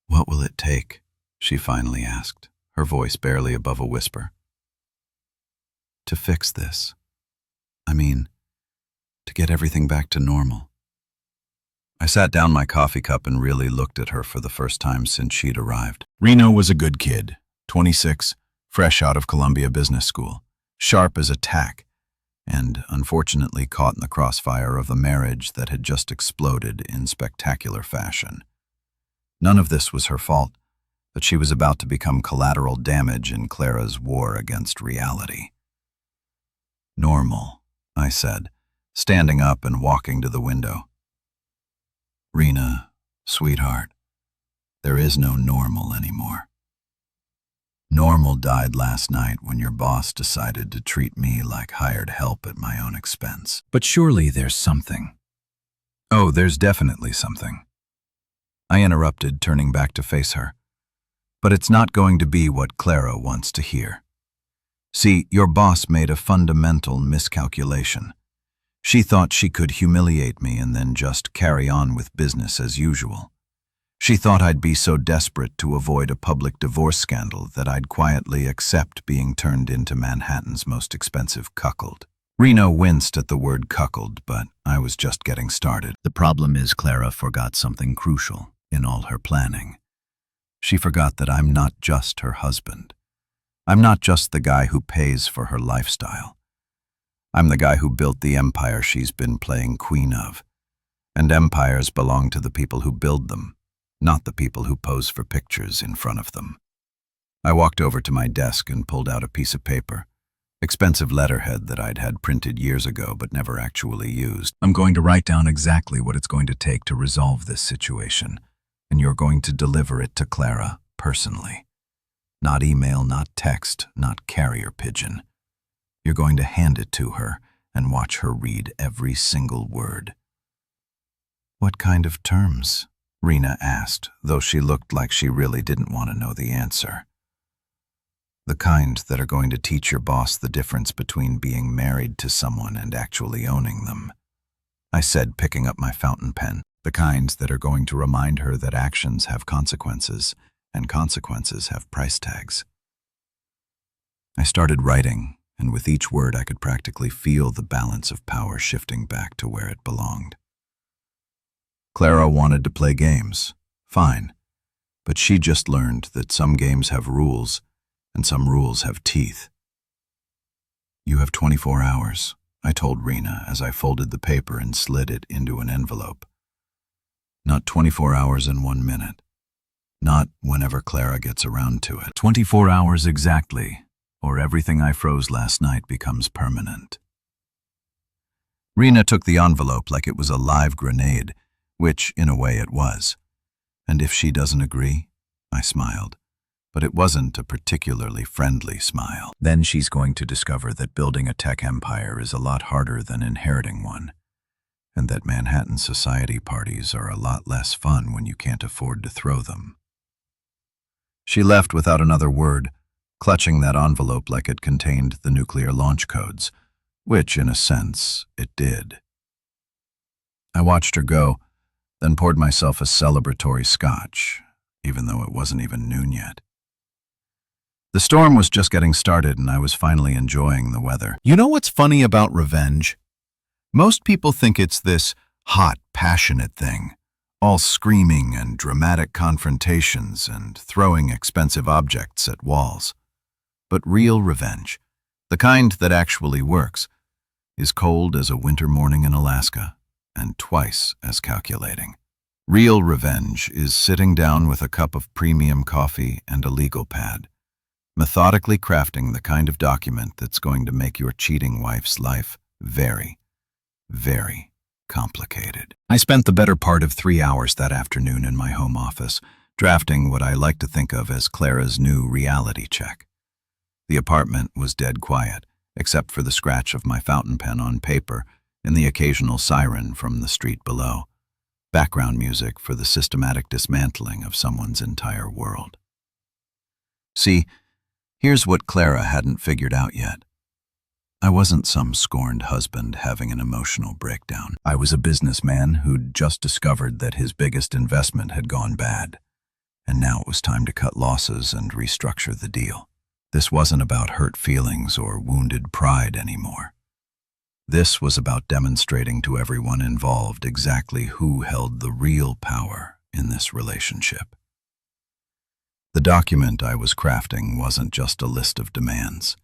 What will it take?" she finally asked, her voice barely above a whisper. "To fix this. I mean, to get everything back to normal." I sat down my coffee cup and really looked at her for the first time since she'd arrived. Reno was a good kid, 26, fresh out of Columbia Business School, sharp as a tack, and unfortunately caught in the crossfire of a marriage that had just exploded in spectacular fashion. None of this was her fault, but she was about to become collateral damage in Clara's war against reality. "Normal," I said, standing up and walking to the window. "Rena, sweetheart, there is no normal anymore. Normal died last night when your boss decided to treat me like hired help at my own expense." "But surely there's something." "Oh, there's definitely something," I interrupted, turning back to face her. "But it's not going to be what Clara wants to hear. See, your boss made a fundamental miscalculation. She thought she could humiliate me and then just carry on with business as usual. She thought I'd be so desperate to avoid a public divorce scandal that I'd quietly accept being turned into Manhattan's most expensive cuckold." Reno winced at the word cuckold, but I was just getting started. "The problem is Clara forgot something crucial in all her planning. She forgot that I'm not just her husband. I'm not just the guy who pays for her lifestyle. I'm the guy who built the empire she's been playing queen of. And empires belong to the people who build them, not the people who pose for pictures in front of them." I walked over to my desk and pulled out a piece of paper, expensive letterhead that I'd had printed years ago but never actually used. "I'm going to write down exactly what it's going to take to resolve this situation, and you're going to deliver it to Clara personally. Not email, not text, not carrier pigeon. You're going to hand it to her and watch her read every single word." "What kind of terms?" Rena asked, though she looked like she really didn't want to know the answer. "The kind that are going to teach your boss the difference between being married to someone and actually owning them," I said, picking up my fountain pen. "The kind that are going to remind her that actions have consequences, and consequences have price tags." I started writing, and with each word I could practically feel the balance of power shifting back to where it belonged. Clara wanted to play games, fine, but she just learned that some games have rules and some rules have teeth. "You have 24 hours, I told Rena as I folded the paper and slid it into an envelope. "Not 24 hours and 1 minute. Not whenever Clara gets around to it. 24 hours exactly, or everything I froze last night becomes permanent." Rena took the envelope like it was a live grenade, which, in a way, it was. "And if she doesn't agree?" I smiled, but it wasn't a particularly friendly smile. "Then she's going to discover that building a tech empire is a lot harder than inheriting one, and that Manhattan society parties are a lot less fun when you can't afford to throw them." She left without another word, clutching that envelope like it contained the nuclear launch codes, which, in a sense, it did. I watched her go, then poured myself a celebratory scotch, even though it wasn't even noon yet. The storm was just getting started and I was finally enjoying the weather. You know what's funny about revenge? Most people think it's this hot, passionate thing, all screaming and dramatic confrontations and throwing expensive objects at walls. But real revenge, the kind that actually works, is cold as a winter morning in Alaska and twice as calculating. Real revenge is sitting down with a cup of premium coffee and a legal pad, methodically crafting the kind of document that's going to make your cheating wife's life very, very complicated. I spent the better part of 3 hours that afternoon in my home office, drafting what I like to think of as Clara's new reality check. The apartment was dead quiet, except for the scratch of my fountain pen on paper and the occasional siren from the street below. background music for the systematic dismantling of someone's entire world. See, here's what Clara hadn't figured out yet. I wasn't some scorned husband having an emotional breakdown. I was a businessman who'd just discovered that his biggest investment had gone bad, and now it was time to cut losses and restructure the deal. This wasn't about hurt feelings or wounded pride anymore. This was about demonstrating to everyone involved exactly who held the real power in this relationship. The document I was crafting wasn't just a list of demands.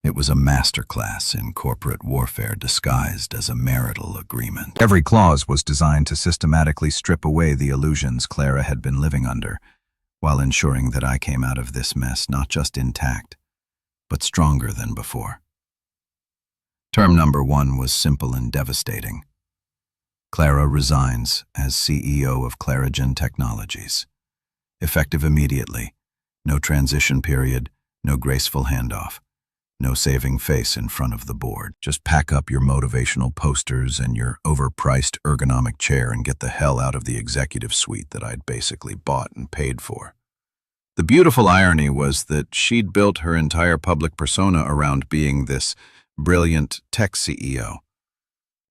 It was a masterclass in corporate warfare disguised as a marital agreement. Every clause was designed to systematically strip away the illusions Clara had been living under, while ensuring that I came out of this mess not just intact, but stronger than before. Term number 1 was simple and devastating. Clara resigns as CEO of Clarigen Technologies. Effective immediately. No transition period, no graceful handoff. No saving face in front of the board. Just pack up your motivational posters and your overpriced ergonomic chair and get the hell out of the executive suite that I'd basically bought and paid for. The beautiful irony was that she'd built her entire public persona around being this brilliant tech CEO.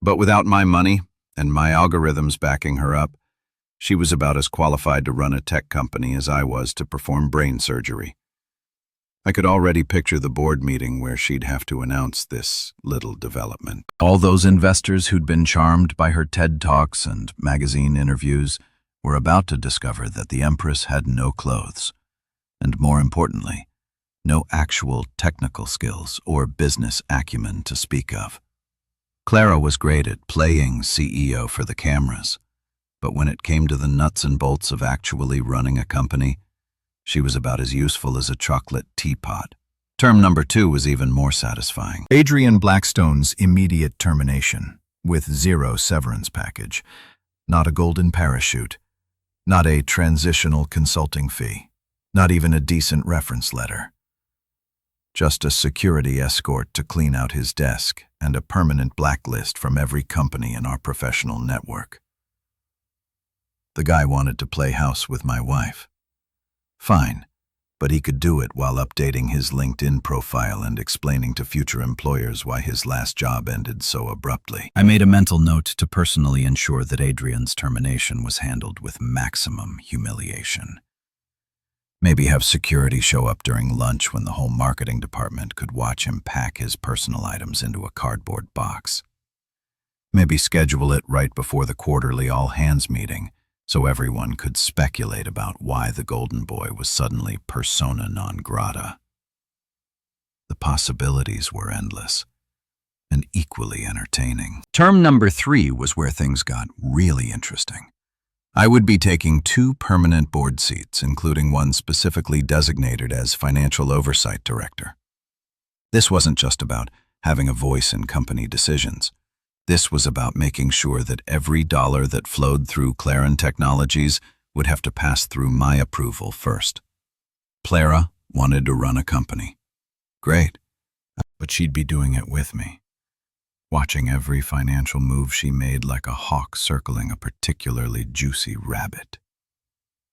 But without my money and my algorithms backing her up, she was about as qualified to run a tech company as I was to perform brain surgery. I could already picture the board meeting where she'd have to announce this little development. All those investors who'd been charmed by her TED Talks and magazine interviews were about to discover that the Empress had no clothes, and more importantly, no actual technical skills or business acumen to speak of. Clara was great at playing CEO for the cameras, but when it came to the nuts and bolts of actually running a company, she was about as useful as a chocolate teapot. Term number 2 was even more satisfying. Adrian Blackstone's immediate termination, with 0 severance package, not a golden parachute, not a transitional consulting fee, not even a decent reference letter. Just a security escort to clean out his desk and a permanent blacklist from every company in our professional network. The guy wanted to play house with my wife. Fine, but he could do it while updating his LinkedIn profile and explaining to future employers why his last job ended so abruptly. I made a mental note to personally ensure that Adrian's termination was handled with maximum humiliation. Maybe have security show up during lunch when the whole marketing department could watch him pack his personal items into a cardboard box. Maybe schedule it right before the quarterly all-hands meeting, so everyone could speculate about why the Golden Boy was suddenly persona non grata. The possibilities were endless, and equally entertaining. Term number 3 was where things got really interesting. I would be taking 2 permanent board seats, including one specifically designated as Financial Oversight Director. This wasn't just about having a voice in company decisions. This was about making sure that every dollar that flowed through Clarigen Technologies would have to pass through my approval first. Clara wanted to run a company. Great, but she'd be doing it with me, watching every financial move she made like a hawk circling a particularly juicy rabbit.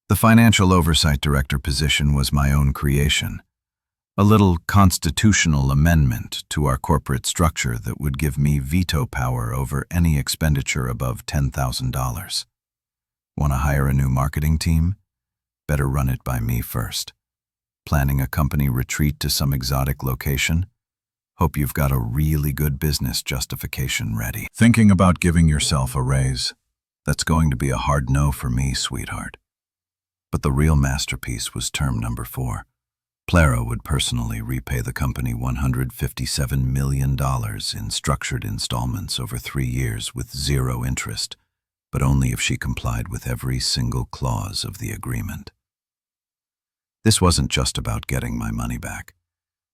The Financial Oversight Director position was my own creation, a little constitutional amendment to our corporate structure that would give me veto power over any expenditure above $10,000. Want to hire a new marketing team? Better run it by me first. Planning a company retreat to some exotic location? Hope you've got a really good business justification ready. Thinking about giving yourself a raise? That's going to be a hard no for me, sweetheart. But the real masterpiece was term number 4. Clara would personally repay the company $157 million in structured installments over 3 years with 0 interest, but only if she complied with every single clause of the agreement. This wasn't just about getting my money back.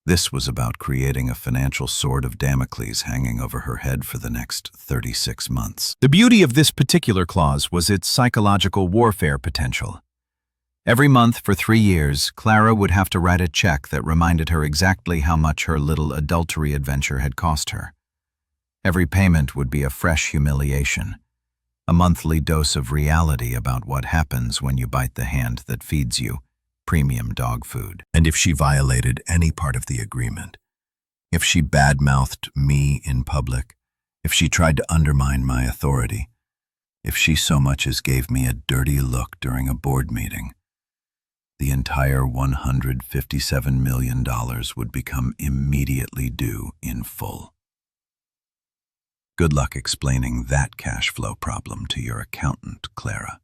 This was about creating a financial sword of Damocles hanging over her head for the next 36 months. The beauty of this particular clause was its psychological warfare potential. Every month for 3 years, Clara would have to write a check that reminded her exactly how much her little adultery adventure had cost her. Every payment would be a fresh humiliation. A monthly dose of reality about what happens when you bite the hand that feeds you premium dog food. And if she violated any part of the agreement, if she badmouthed me in public, if she tried to undermine my authority, if she so much as gave me a dirty look during a board meeting, the entire $157 million would become immediately due in full. Good luck explaining that cash flow problem to your accountant, Clara.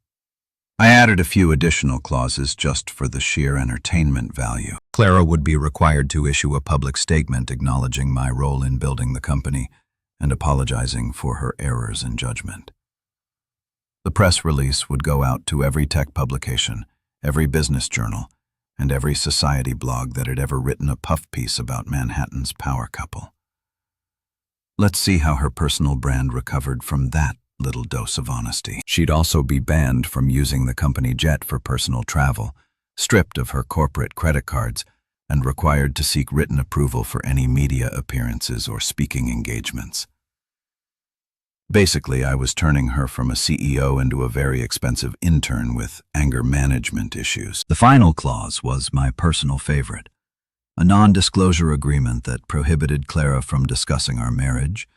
I added a few additional clauses just for the sheer entertainment value. Clara would be required to issue a public statement acknowledging my role in building the company and apologizing for her errors in judgment. The press release would go out to every tech publication, every business journal, and every society blog that had ever written a puff piece about Manhattan's power couple. Let's see how her personal brand recovered from that little dose of honesty. She'd also be banned from using the company jet for personal travel, stripped of her corporate credit cards, and required to seek written approval for any media appearances or speaking engagements. Basically, I was turning her from a CEO into a very expensive intern with anger management issues. The final clause was my personal favorite. A non-disclosure agreement that prohibited Clara from discussing our marriage,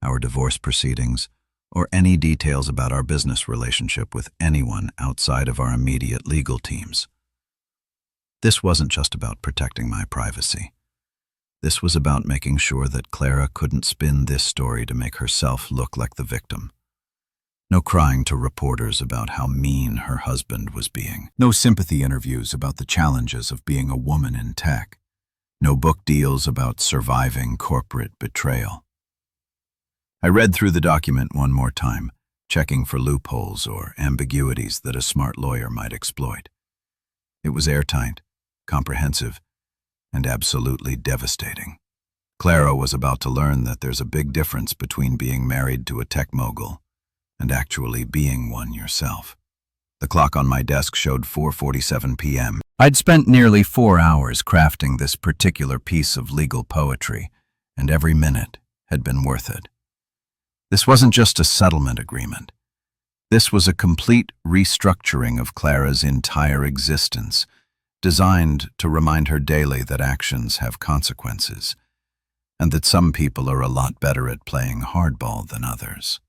our divorce proceedings, or any details about our business relationship with anyone outside of our immediate legal teams. This wasn't just about protecting my privacy. This was about making sure that Clara couldn't spin this story to make herself look like the victim. No crying to reporters about how mean her husband was being. No sympathy interviews about the challenges of being a woman in tech. No book deals about surviving corporate betrayal. I read through the document one more time, checking for loopholes or ambiguities that a smart lawyer might exploit. It was airtight, comprehensive, and absolutely devastating. Clara was about to learn that there's a big difference between being married to a tech mogul and actually being one yourself. The clock on my desk showed 4:47 p.m. I'd spent nearly 4 hours crafting this particular piece of legal poetry, and every minute had been worth it. This wasn't just a settlement agreement. This was a complete restructuring of Clara's entire existence, designed to remind her daily that actions have consequences, and that some people are a lot better at playing hardball than others.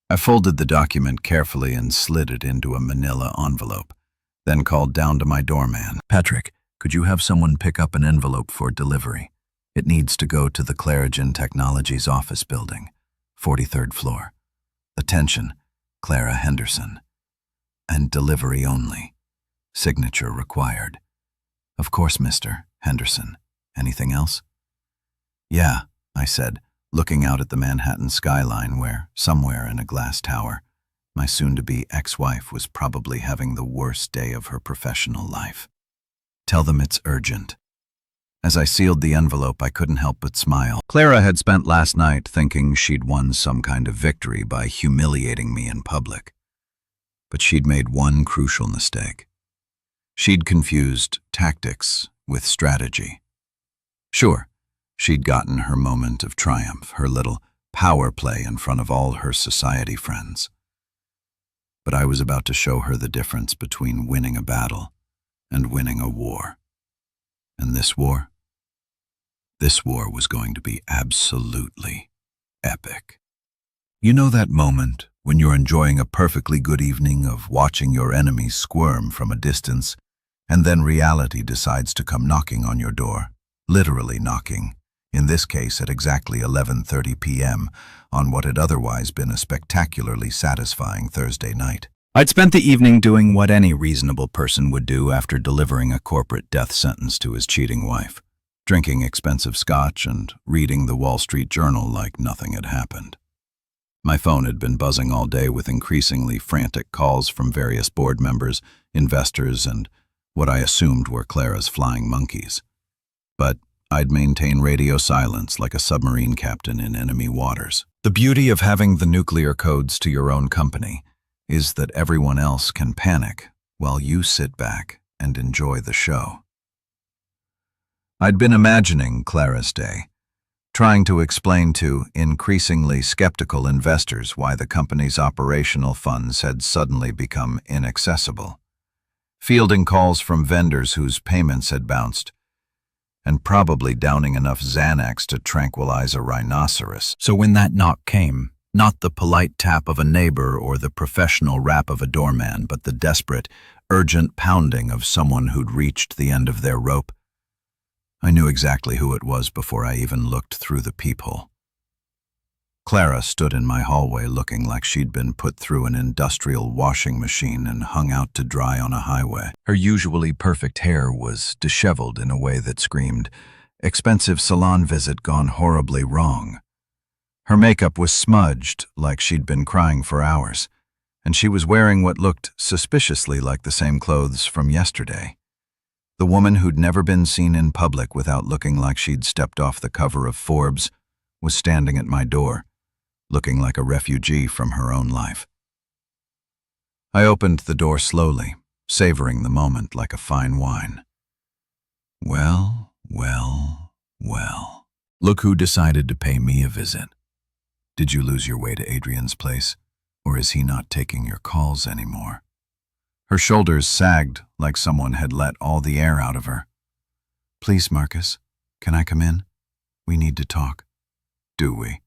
I folded the document carefully and slid it into a manila envelope, then called down to my doorman. "Patrick, could you have someone pick up an envelope for delivery? It needs to go to the Clarigen Technologies office building, 43rd floor. Attention, Clara Henderson. And delivery only. Signature required." "Of course, Mr. Henderson. Anything else?" "Yeah," I said, looking out at the Manhattan skyline where, somewhere in a glass tower, my soon-to-be ex-wife was probably having the worst day of her professional life. "Tell them it's urgent." As I sealed the envelope, I couldn't help but smile. Clara had spent last night thinking she'd won some kind of victory by humiliating me in public. But she'd made one crucial mistake. She'd confused tactics with strategy. Sure, she'd gotten her moment of triumph, her little power play in front of all her society friends. But I was about to show her the difference between winning a battle and winning a war. And this war was going to be absolutely epic. You know that moment when you're enjoying a perfectly good evening of watching your enemies squirm from a distance, and then reality decides to come knocking on your door, literally knocking, in this case at exactly 11:30 p.m. on what had otherwise been a spectacularly satisfying Thursday night. I'd spent the evening doing what any reasonable person would do after delivering a corporate death sentence to his cheating wife, drinking expensive scotch and reading the Wall Street Journal like nothing had happened. My phone had been buzzing all day with increasingly frantic calls from various board members, investors, and what I assumed were Clara's flying monkeys. But I'd maintain radio silence like a submarine captain in enemy waters. The beauty of having the nuclear codes to your own company is that everyone else can panic while you sit back and enjoy the show. I'd been imagining Clara's day, trying to explain to increasingly skeptical investors why the company's operational funds had suddenly become inaccessible, fielding calls from vendors whose payments had bounced, and probably downing enough Xanax to tranquilize a rhinoceros. So when that knock came, not the polite tap of a neighbor or the professional rap of a doorman, but the desperate, urgent pounding of someone who'd reached the end of their rope, I knew exactly who it was before I even looked through the peephole. Clara stood in my hallway looking like she'd been put through an industrial washing machine and hung out to dry on a highway. Her usually perfect hair was disheveled in a way that screamed, expensive salon visit gone horribly wrong. Her makeup was smudged like she'd been crying for hours, and she was wearing what looked suspiciously like the same clothes from yesterday. The woman who'd never been seen in public without looking like she'd stepped off the cover of Forbes was standing at my door, looking like a refugee from her own life. I opened the door slowly, savoring the moment like a fine wine. Well, well, well. Look who decided to pay me a visit. Did you lose your way to Adrian's place, or is he not taking your calls anymore? Her shoulders sagged like someone had let all the air out of her. Please, Marcus, can I come in? We need to talk. Do we?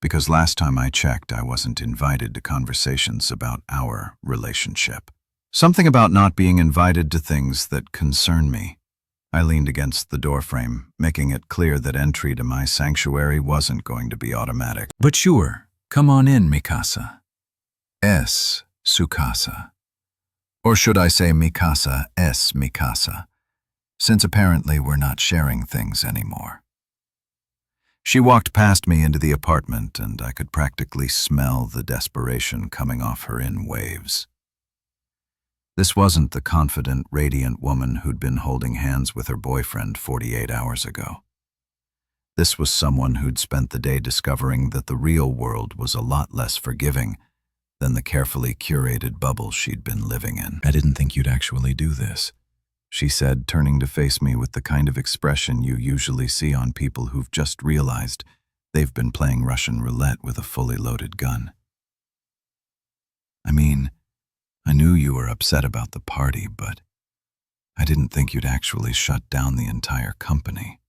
Because last time I checked, I wasn't invited to conversations about our relationship. Something about not being invited to things that concern me. I leaned against the doorframe, making it clear that entry to my sanctuary wasn't going to be automatic. But sure, come on in, Mikasa. Es Sukasa. Or should I say Mikasa es Mikasa, since apparently we're not sharing things anymore. She walked past me into the apartment, and I could practically smell the desperation coming off her in waves. This wasn't the confident, radiant woman who'd been holding hands with her boyfriend 48 hours ago. This was someone who'd spent the day discovering that the real world was a lot less forgiving than the carefully curated bubble she'd been living in. I didn't think you'd actually do this, she said, turning to face me with the kind of expression you usually see on people who've just realized they've been playing Russian roulette with a fully loaded gun. I mean, I knew you were upset about the party, but I didn't think you'd actually shut down the entire company.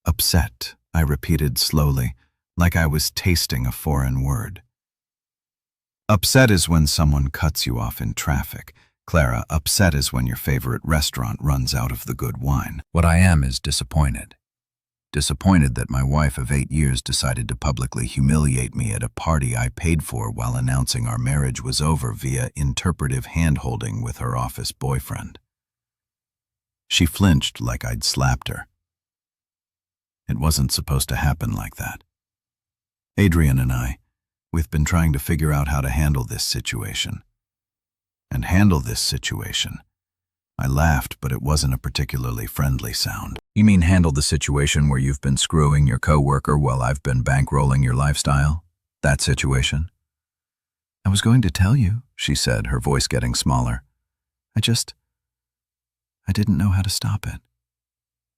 Upset, I repeated slowly, like I was tasting a foreign word. Upset is when someone cuts you off in traffic. Clara, upset is when your favorite restaurant runs out of the good wine. What I am is disappointed. Disappointed that my wife of 8 years decided to publicly humiliate me at a party I paid for while announcing our marriage was over via interpretive hand-holding with her office boyfriend. She flinched like I'd slapped her. It wasn't supposed to happen like that. Adrian and we've been trying to figure out how to handle this situation. And handle this situation. I laughed, but it wasn't a particularly friendly sound. You mean handle the situation where you've been screwing your coworker while I've been bankrolling your lifestyle? That situation? I was going to tell you, she said, her voice getting smaller. I didn't know how to stop it.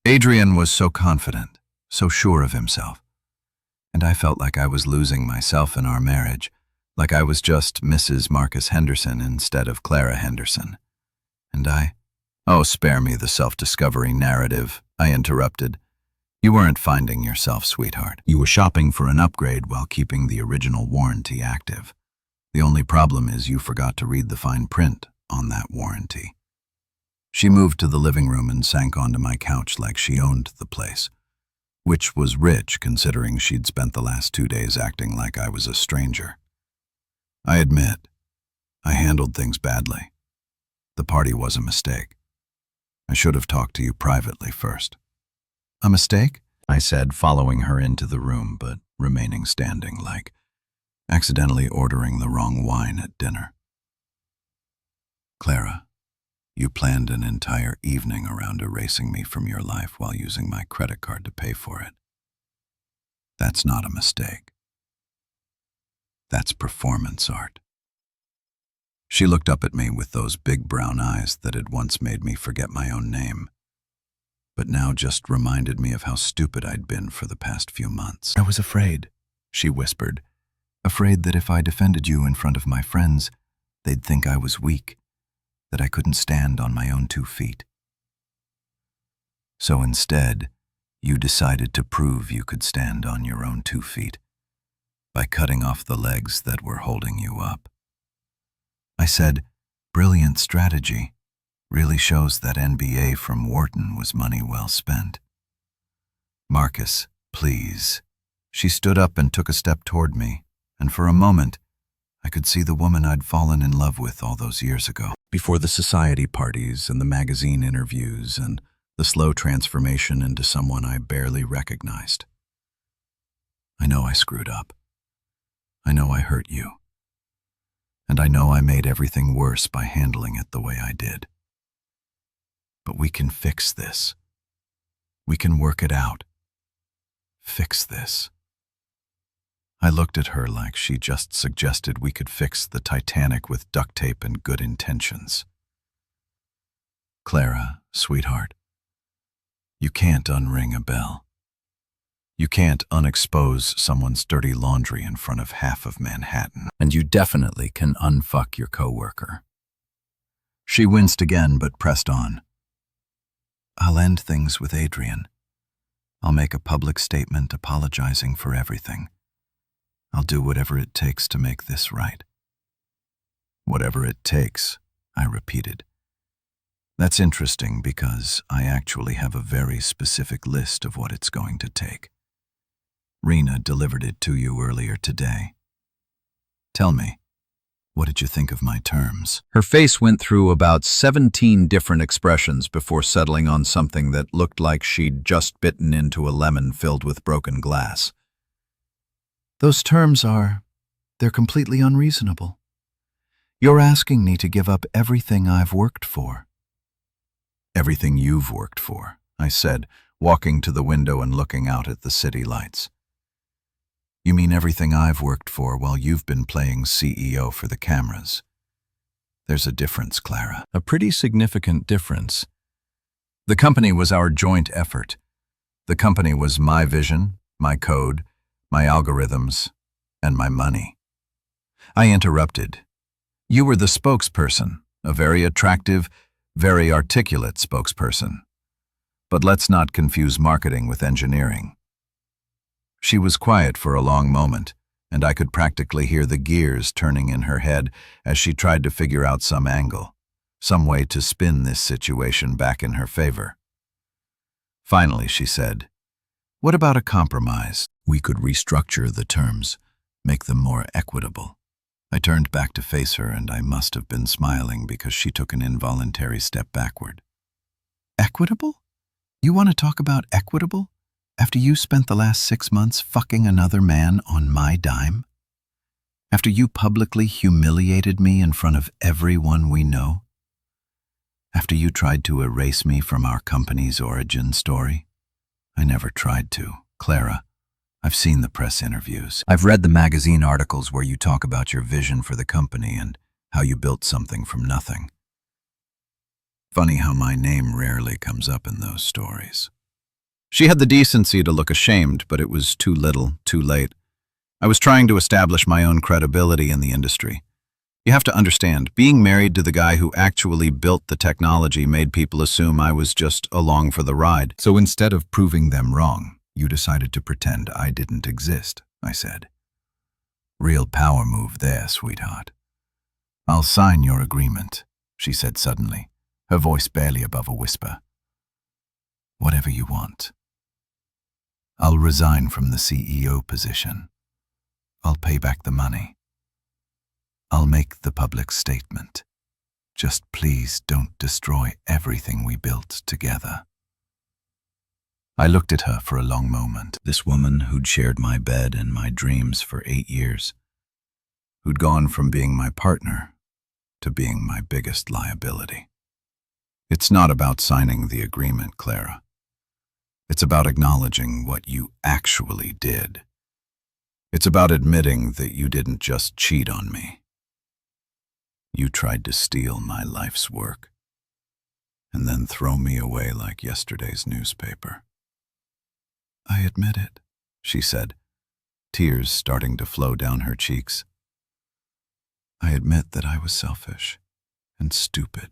Adrian was so confident, so sure of himself. And I felt like I was losing myself in our marriage, like I was just Mrs. Marcus Henderson instead of Clara Henderson. And oh, spare me the self-discovery narrative, I interrupted. You weren't finding yourself, sweetheart. You were shopping for an upgrade while keeping the original warranty active. The only problem is you forgot to read the fine print on that warranty. She moved to the living room and sank onto my couch like she owned the place, which was rich considering she'd spent the last 2 days acting like I was a stranger. I admit, I handled things badly. The party was a mistake. I should have talked to you privately first. A mistake? I said, following her into the room, but remaining standing, like accidentally ordering the wrong wine at dinner. Clara, you planned an entire evening around erasing me from your life while using my credit card to pay for it. That's not a mistake. That's performance art. She looked up at me with those big brown eyes that had once made me forget my own name. but now just reminded me of how stupid I'd been for the past few months. I was afraid, she whispered, afraid that if I defended you in front of my friends, they'd think I was weak, that I couldn't stand on my own 2 feet. So instead, you decided to prove you could stand on your own 2 feet by cutting off the legs that were holding you up. I said, brilliant strategy. Really shows that NBA from Wharton was money well spent. Marcus, please. She stood up and took a step toward me, and for a moment, I could see the woman I'd fallen in love with all those years ago. Before the society parties and the magazine interviews and the slow transformation into someone I barely recognized. I know I screwed up. I know I hurt you. And I know I made everything worse by handling it the way I did. But we can fix this. We can work it out. Fix this. I looked at her like she just suggested we could fix the Titanic with duct tape and good intentions. Clara, sweetheart, you can't unring a bell. You can't unexpose someone's dirty laundry in front of half of Manhattan. And you definitely can unfuck your coworker. She winced again but pressed on. I'll end things with Adrian. I'll make a public statement apologizing for everything. I'll do whatever it takes to make this right. Whatever it takes, I repeated. That's interesting because I actually have a very specific list of what it's going to take. Rena delivered it to you earlier today. Tell me, what did you think of my terms? Her face went through about 17 different expressions before settling on something that looked like she'd just bitten into a lemon filled with broken glass. Those terms they're completely unreasonable. You're asking me to give up everything I've worked for. Everything you've worked for, I said, walking to the window and looking out at the city lights. You mean everything I've worked for while you've been playing CEO for the cameras? There's a difference, Clara. A pretty significant difference. The company was our joint effort. The company was my vision, my code, my algorithms, and my money. I interrupted. You were the spokesperson, a very attractive, very articulate spokesperson. But let's not confuse marketing with engineering. She was quiet for a long moment, and I could practically hear the gears turning in her head as she tried to figure out some angle, some way to spin this situation back in her favor. Finally, she said, "What about a compromise? We could restructure the terms, make them more equitable." I turned back to face her, and I must have been smiling because she took an involuntary step backward. Equitable? You want to talk about equitable? After you spent the last 6 months fucking another man on my dime? After you publicly humiliated me in front of everyone we know? After you tried to erase me from our company's origin story? I never tried to, Clara. I've seen the press interviews. I've read the magazine articles where you talk about your vision for the company and how you built something from nothing. Funny how my name rarely comes up in those stories. She had the decency to look ashamed, but it was too little, too late. I was trying to establish my own credibility in the industry. You have to understand, being married to the guy who actually built the technology made people assume I was just along for the ride. So instead of proving them wrong, you decided to pretend I didn't exist, I said. Real power move there, sweetheart. I'll sign your agreement, she said suddenly, her voice barely above a whisper. Whatever you want. I'll resign from the CEO position. I'll pay back the money. I'll make the public statement. Just please don't destroy everything we built together. I looked at her for a long moment, this woman who'd shared my bed and my dreams for 8 years, who'd gone from being my partner to being my biggest liability. It's not about signing the agreement, Clara. It's about acknowledging what you actually did. It's about admitting that you didn't just cheat on me. You tried to steal my life's work. And then then throw me away like yesterday's newspaper. I admit it, she said, tears starting to flow down her cheeks. I admit that I was selfish and stupid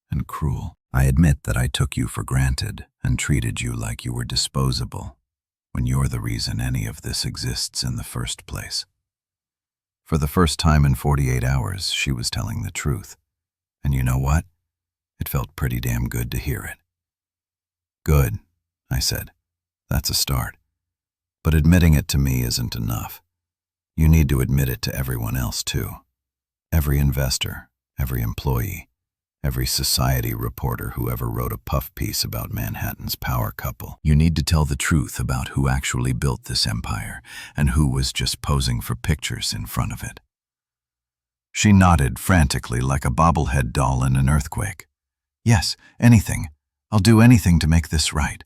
and cruel. I admit that I took you for granted and treated you like you were disposable, when you're the reason any of this exists in the first place. For the first time in 48 hours, she was telling the truth. And you know what? It felt pretty damn good to hear it. Good, I said. That's a start. But admitting it to me isn't enough. You need to admit it to everyone else, too. Every investor, every employee, every society reporter who ever wrote a puff piece about Manhattan's power couple. You need to tell the truth about who actually built this empire and who was just posing for pictures in front of it. She nodded frantically like a bobblehead doll in an earthquake. Yes, anything. I'll do anything to make this right.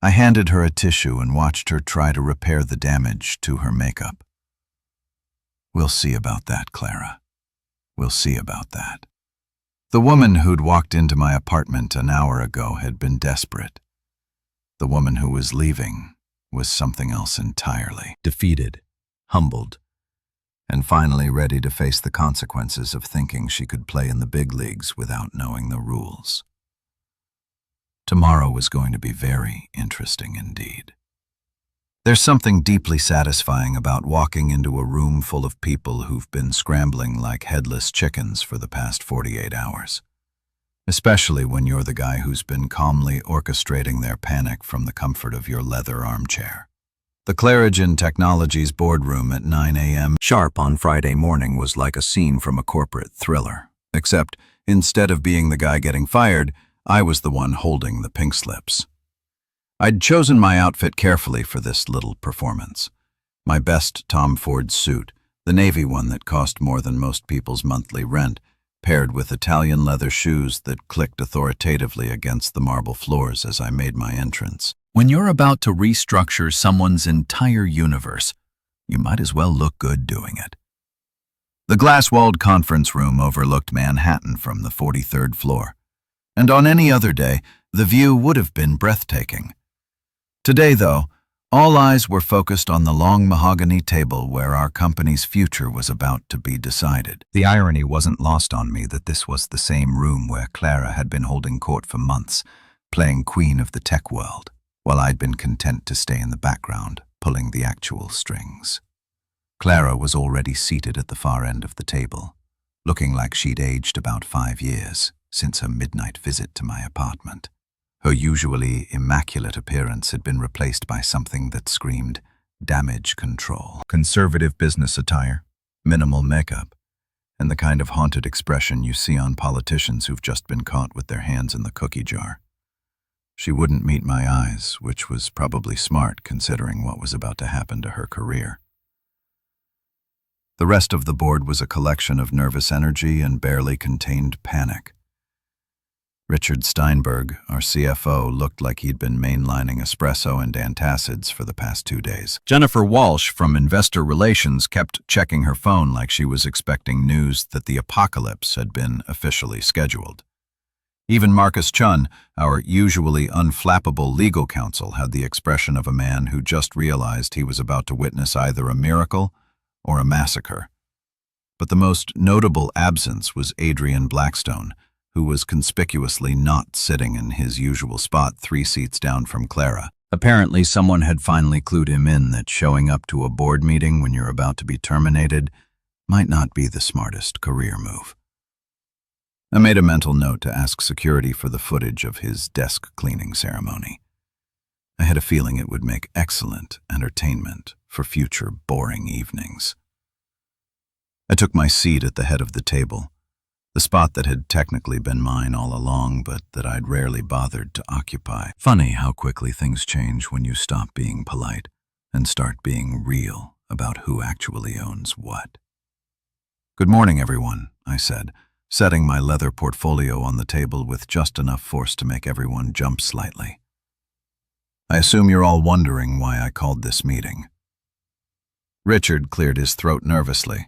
I handed her a tissue and watched her try to repair the damage to her makeup. We'll see about that, Clara. We'll see about that. The woman who'd walked into my apartment an hour ago had been desperate. The woman who was leaving was something else entirely. Defeated, humbled, and finally ready to face the consequences of thinking she could play in the big leagues without knowing the rules. Tomorrow was going to be very interesting indeed. There's something deeply satisfying about walking into a room full of people who've been scrambling like headless chickens for the past 48 hours. Especially when you're the guy who's been calmly orchestrating their panic from the comfort of your leather armchair. The Clarigen Technologies boardroom at 9 a.m. sharp on Friday morning was like a scene from a corporate thriller. Except, instead of being the guy getting fired, I was the one holding the pink slips. I'd chosen my outfit carefully for this little performance. My best Tom Ford suit, the navy one that cost more than most people's monthly rent, paired with Italian leather shoes that clicked authoritatively against the marble floors as I made my entrance. When you're about to restructure someone's entire universe, you might as well look good doing it. The glass-walled conference room overlooked Manhattan from the 43rd floor, and on any other day, the view would have been breathtaking. Today, though, all eyes were focused on the long mahogany table where our company's future was about to be decided. The irony wasn't lost on me that this was the same room where Clara had been holding court for months, playing queen of the tech world, while I'd been content to stay in the background, pulling the actual strings. Clara was already seated at the far end of the table, looking like she'd aged about 5 years since her midnight visit to my apartment. Her usually immaculate appearance had been replaced by something that screamed damage control. Conservative business attire, minimal makeup, and the kind of haunted expression you see on politicians who've just been caught with their hands in the cookie jar. She wouldn't meet my eyes, which was probably smart considering what was about to happen to her career. The rest of the board was a collection of nervous energy and barely contained panic. Richard Steinberg, our CFO, looked like he'd been mainlining espresso and antacids for the past 2 days. Jennifer Walsh from Investor Relations kept checking her phone like she was expecting news that the apocalypse had been officially scheduled. Even Marcus Chun, our usually unflappable legal counsel, had the expression of a man who just realized he was about to witness either a miracle or a massacre. But the most notable absence was Adrian Blackstone, who was conspicuously not sitting in his usual spot 3 seats down from Clara. Apparently someone had finally clued him in that showing up to a board meeting when you're about to be terminated might not be the smartest career move. I made a mental note to ask security for the footage of his desk cleaning ceremony. I had a feeling it would make excellent entertainment for future boring evenings. I took my seat at the head of the table, the spot that had technically been mine all along, but that I'd rarely bothered to occupy. Funny how quickly things change when you stop being polite and start being real about who actually owns what. Good morning, everyone, I said, setting my leather portfolio on the table with just enough force to make everyone jump slightly. I assume you're all wondering why I called this meeting. Richard cleared his throat nervously.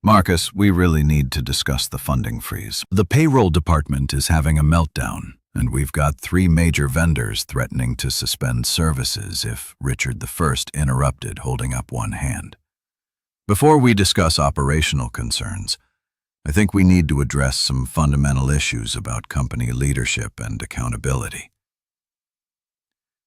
Marcus, we really need to discuss the funding freeze. The payroll department is having a meltdown, and we've got 3 major vendors threatening to suspend services if Richard I interrupted, holding up one hand. Before we discuss operational concerns, I think we need to address some fundamental issues about company leadership and accountability.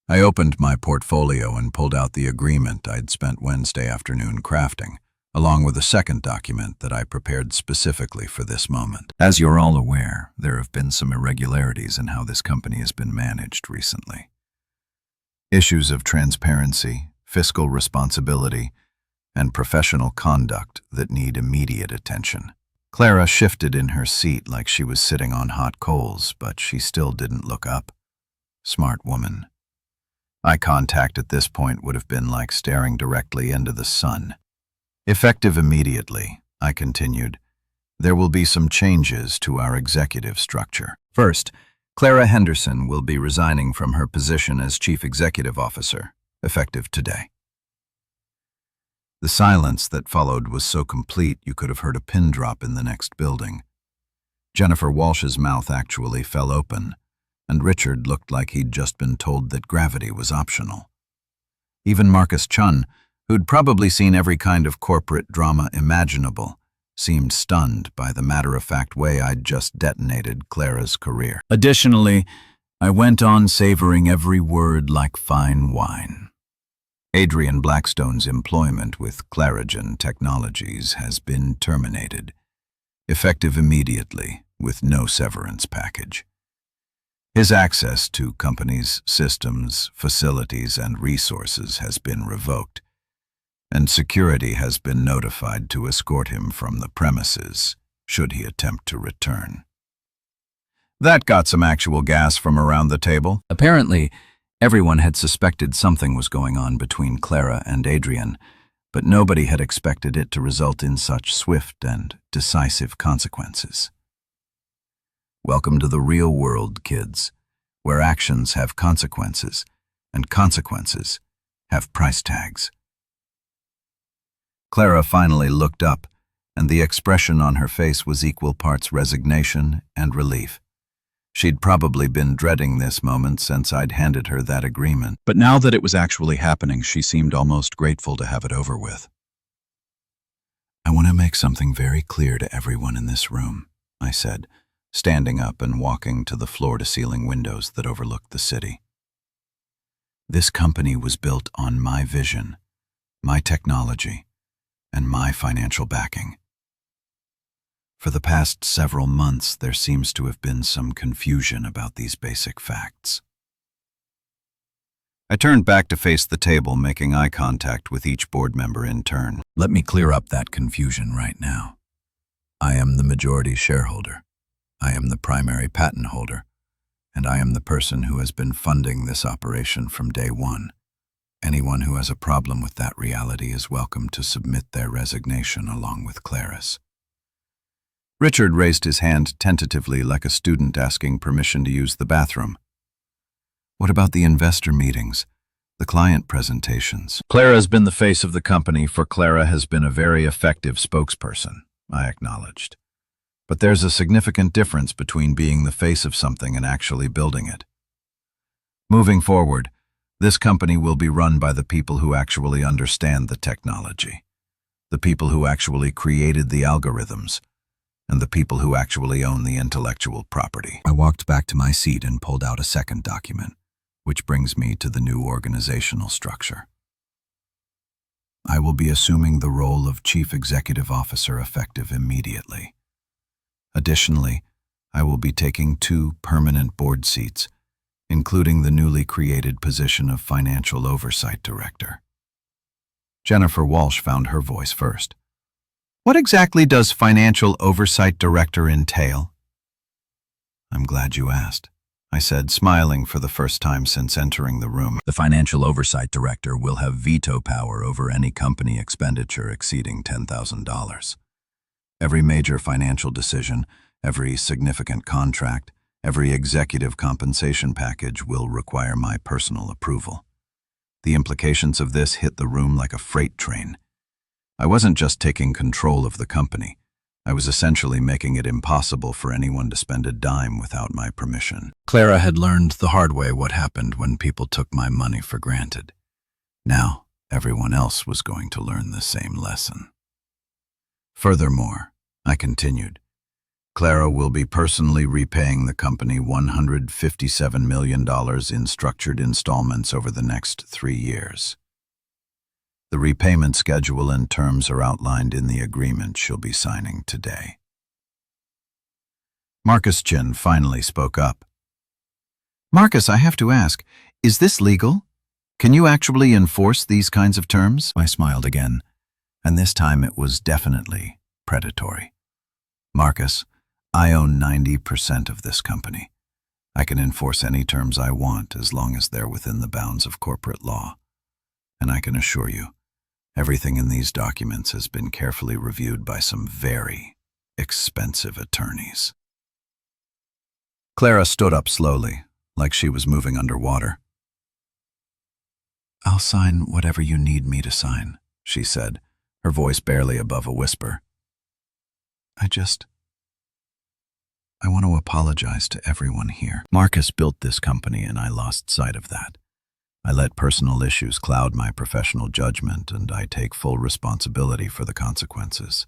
I opened my portfolio and pulled out the agreement I'd spent Wednesday afternoon crafting, along with a second document that I prepared specifically for this moment. As you're all aware, there have been some irregularities in how this company has been managed recently. Issues of transparency, fiscal responsibility, and professional conduct that need immediate attention. Clara shifted in her seat like she was sitting on hot coals, but she still didn't look up. Smart woman. Eye contact at this point would have been like staring directly into the sun. Effective immediately, I continued, there will be some changes to our executive structure. First, Clara Henderson will be resigning from her position as Chief Executive Officer, effective today. The silence that followed was so complete you could have heard a pin drop in the next building. Jennifer Walsh's mouth actually fell open, and Richard looked like he'd just been told that gravity was optional. Even Marcus Chun, who'd probably seen every kind of corporate drama imaginable, seemed stunned by the matter-of-fact way I'd just detonated Clara's career. Additionally, I went on savoring every word like fine wine. Adrian Blackstone's employment with Clarigen Technologies has been terminated, effective immediately with no severance package. His access to company's systems, facilities, and resources has been revoked, and security has been notified to escort him from the premises should he attempt to return. That got some actual gas from around the table. Apparently, everyone had suspected something was going on between Clara and Adrian, but nobody had expected it to result in such swift and decisive consequences. Welcome to the real world, kids, where actions have consequences, and consequences have price tags. Clara finally looked up, and the expression on her face was equal parts resignation and relief. She'd probably been dreading this moment since I'd handed her that agreement. But now that it was actually happening, she seemed almost grateful to have it over with. I want to make something very clear to everyone in this room, I said, standing up and walking to the floor-to-ceiling windows that overlooked the city. This company was built on my vision, my technology, and my financial backing. For the past several months, there seems to have been some confusion about these basic facts. I turned back to face the table, making eye contact with each board member in turn. Let me clear up that confusion right now. I am the majority shareholder. I am the primary patent holder, and I am the person who has been funding this operation from day one. Anyone who has a problem with that reality is welcome to submit their resignation along with Clara's. Richard raised his hand tentatively like a student asking permission to use the bathroom. What about the investor meetings, the client presentations? Clara's been the face of the company, for Clara has been a very effective spokesperson, I acknowledged. But there's a significant difference between being the face of something and actually building it. Moving forward, this company will be run by the people who actually understand the technology, the people who actually created the algorithms, and the people who actually own the intellectual property. I walked back to my seat and pulled out a second document, which brings me to the new organizational structure. I will be assuming the role of Chief Executive Officer effective immediately. Additionally, I will be taking 2 permanent board seats, including the newly created position of Financial Oversight Director. Jennifer Walsh found her voice first. What exactly does Financial Oversight Director entail? I'm glad you asked, I said, smiling for the first time since entering the room. The Financial Oversight Director will have veto power over any company expenditure exceeding $10,000. Every major financial decision, every significant contract, every executive compensation package will require my personal approval. The implications of this hit the room like a freight train. I wasn't just taking control of the company. I was essentially making it impossible for anyone to spend a dime without my permission. Clara had learned the hard way what happened when people took my money for granted. Now, everyone else was going to learn the same lesson. Furthermore, I continued, Clara will be personally repaying the company $157 million in structured installments over the next 3 years. The repayment schedule and terms are outlined in the agreement she'll be signing today. Marcus Chin finally spoke up. Marcus, I have to ask, is this legal? Can you actually enforce these kinds of terms? I smiled again, and this time it was definitely predatory. Marcus, I own 90% of this company. I can enforce any terms I want as long as they're within the bounds of corporate law. And I can assure you, everything in these documents has been carefully reviewed by some very expensive attorneys. Clara stood up slowly, like she was moving underwater. I'll sign whatever you need me to sign, she said, her voice barely above a whisper. I want to apologize to everyone here. Marcus built this company and I lost sight of that. I let personal issues cloud my professional judgment, and I take full responsibility for the consequences.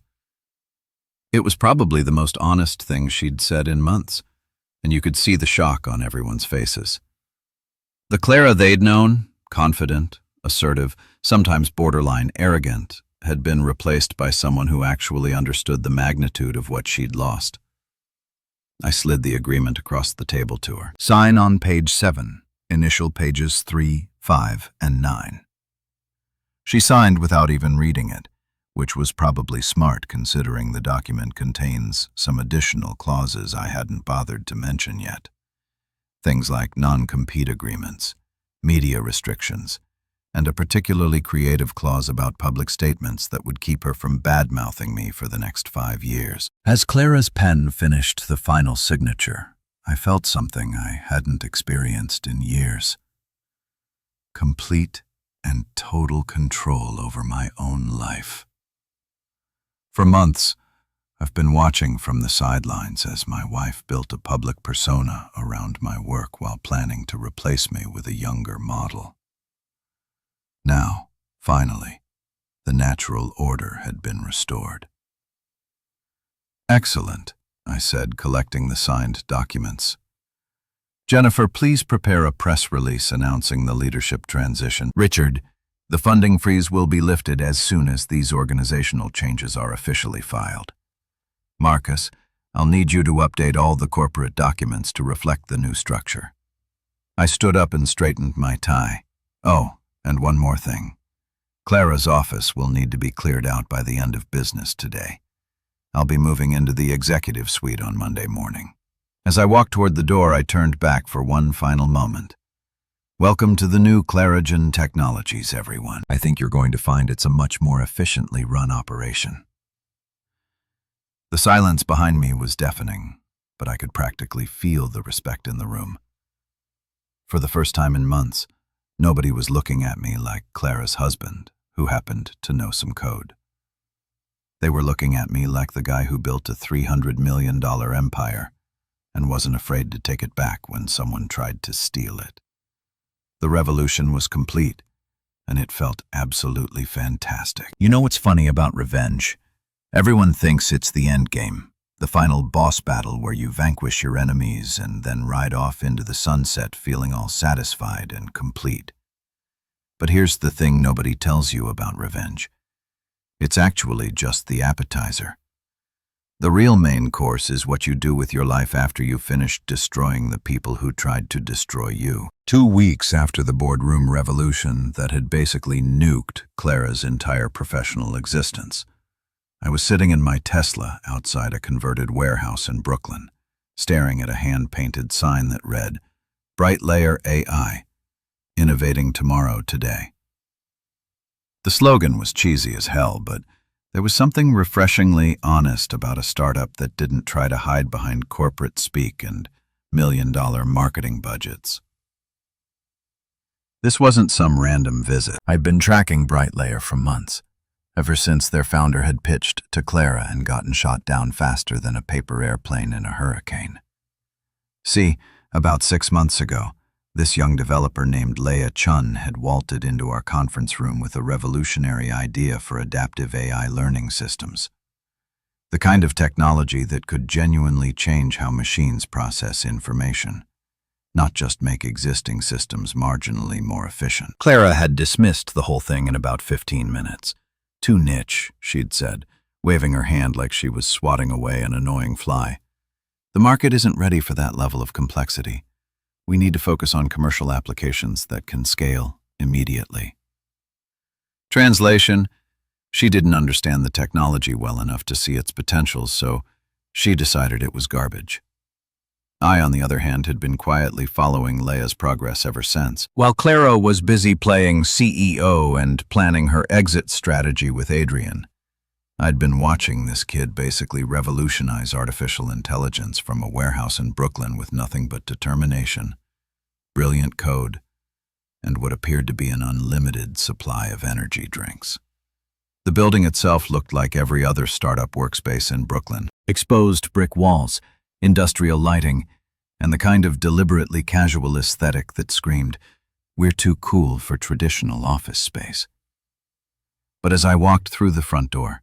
It was probably the most honest thing she'd said in months, and you could see the shock on everyone's faces. The Clara they'd known, confident, assertive, sometimes borderline arrogant, had been replaced by someone who actually understood the magnitude of what she'd lost. I slid the agreement across the table to her. Sign on page 7. Initial pages 3, 5, and 9. She signed without even reading it, which was probably smart considering the document contains some additional clauses I hadn't bothered to mention yet. Things like non-compete agreements, media restrictions, and a particularly creative clause about public statements that would keep her from bad-mouthing me for the next 5 years. As Clara's pen finished the final signature, I felt something I hadn't experienced in years. Complete and total control over my own life. For months, I've been watching from the sidelines as my wife built a public persona around my work while planning to replace me with a younger model. Now, finally, the natural order had been restored. Excellent, I said, collecting the signed documents. Jennifer, please prepare a press release announcing the leadership transition. Richard, the funding freeze will be lifted as soon as these organizational changes are officially filed. Marcus, I'll need you to update all the corporate documents to reflect the new structure. I stood up and straightened my tie. Oh, and one more thing. Clara's office will need to be cleared out by the end of business today. I'll be moving into the executive suite on Monday morning. As I walked toward the door, I turned back for one final moment. Welcome to the new Clarigen Technologies, everyone. I think you're going to find it's a much more efficiently run operation. The silence behind me was deafening, but I could practically feel the respect in the room. For the first time in months, nobody was looking at me like Clara's husband, who happened to know some code. They were looking at me like the guy who built a $300 million empire and wasn't afraid to take it back when someone tried to steal it. The revolution was complete, and it felt absolutely fantastic. You know what's funny about revenge? Everyone thinks it's the end game, the final boss battle where you vanquish your enemies and then ride off into the sunset feeling all satisfied and complete. But here's the thing nobody tells you about revenge. It's actually just the appetizer. The real main course is what you do with your life after you've finished destroying the people who tried to destroy you. 2 weeks after the boardroom revolution that had basically nuked Clara's entire professional existence, I was sitting in my Tesla outside a converted warehouse in Brooklyn, staring at a hand-painted sign that read, Bright Layer AI, Innovating Tomorrow Today. The slogan was cheesy as hell, but there was something refreshingly honest about a startup that didn't try to hide behind corporate speak and million-dollar marketing budgets. This wasn't some random visit. I'd been tracking Bright Layer for months, ever since their founder had pitched to Clara and gotten shot down faster than a paper airplane in a hurricane. See, about 6 months ago, this young developer named Leah Chun had vaulted into our conference room with a revolutionary idea for adaptive AI learning systems. The kind of technology that could genuinely change how machines process information, not just make existing systems marginally more efficient. Clara had dismissed the whole thing in about 15 minutes. Too niche, she'd said, waving her hand like she was swatting away an annoying fly. The market isn't ready for that level of complexity. We need to focus on commercial applications that can scale immediately. Translation: she didn't understand the technology well enough to see its potential, so she decided it was garbage. I, on the other hand, had been quietly following Leah's progress ever since. While Clara was busy playing CEO and planning her exit strategy with Adrian, I'd been watching this kid basically revolutionize artificial intelligence from a warehouse in Brooklyn with nothing but determination, brilliant code, and what appeared to be an unlimited supply of energy drinks. The building itself looked like every other startup workspace in Brooklyn. Exposed brick walls, industrial lighting, and the kind of deliberately casual aesthetic that screamed, "We're too cool for traditional office space." But as I walked through the front door,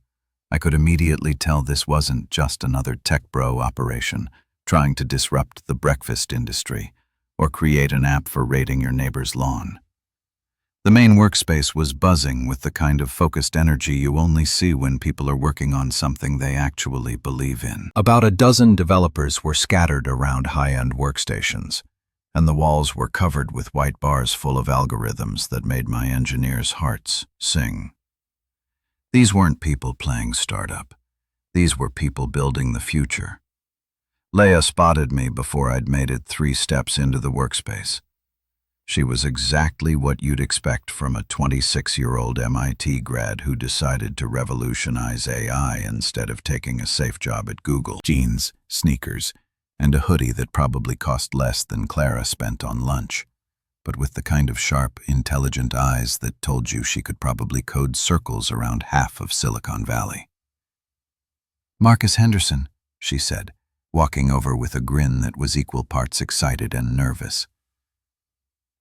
I could immediately tell this wasn't just another tech bro operation trying to disrupt the breakfast industry or create an app for raiding your neighbor's lawn. The main workspace was buzzing with the kind of focused energy you only see when people are working on something they actually believe in. About a dozen developers were scattered around high-end workstations, and the walls were covered with white bars full of algorithms that made my engineers' hearts sing. These weren't people playing startup. These were people building the future. Leah spotted me before I'd made it 3 steps into the workspace. She was exactly what you'd expect from a 26-year-old MIT grad who decided to revolutionize AI instead of taking a safe job at Google. Jeans, sneakers, and a hoodie that probably cost less than Clara spent on lunch, but with the kind of sharp, intelligent eyes that told you she could probably code circles around half of Silicon Valley. "Marcus Henderson," she said, walking over with a grin that was equal parts excited and nervous.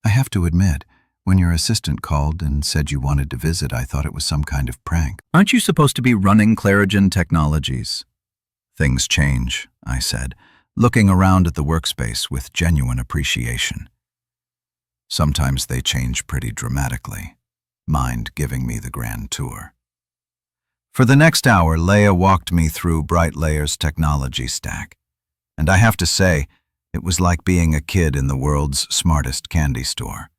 "I have to admit, when your assistant called and said you wanted to visit, I thought it was some kind of prank." "Aren't you supposed to be running Clarigen Technologies?" "Things change," I said, looking around at the workspace with genuine appreciation. "Sometimes they change pretty dramatically. Mind giving me the grand tour?" For the next hour, Leah walked me through BrightLayer's technology stack, and I have to say, it was like being a kid in the world's smartest candy store.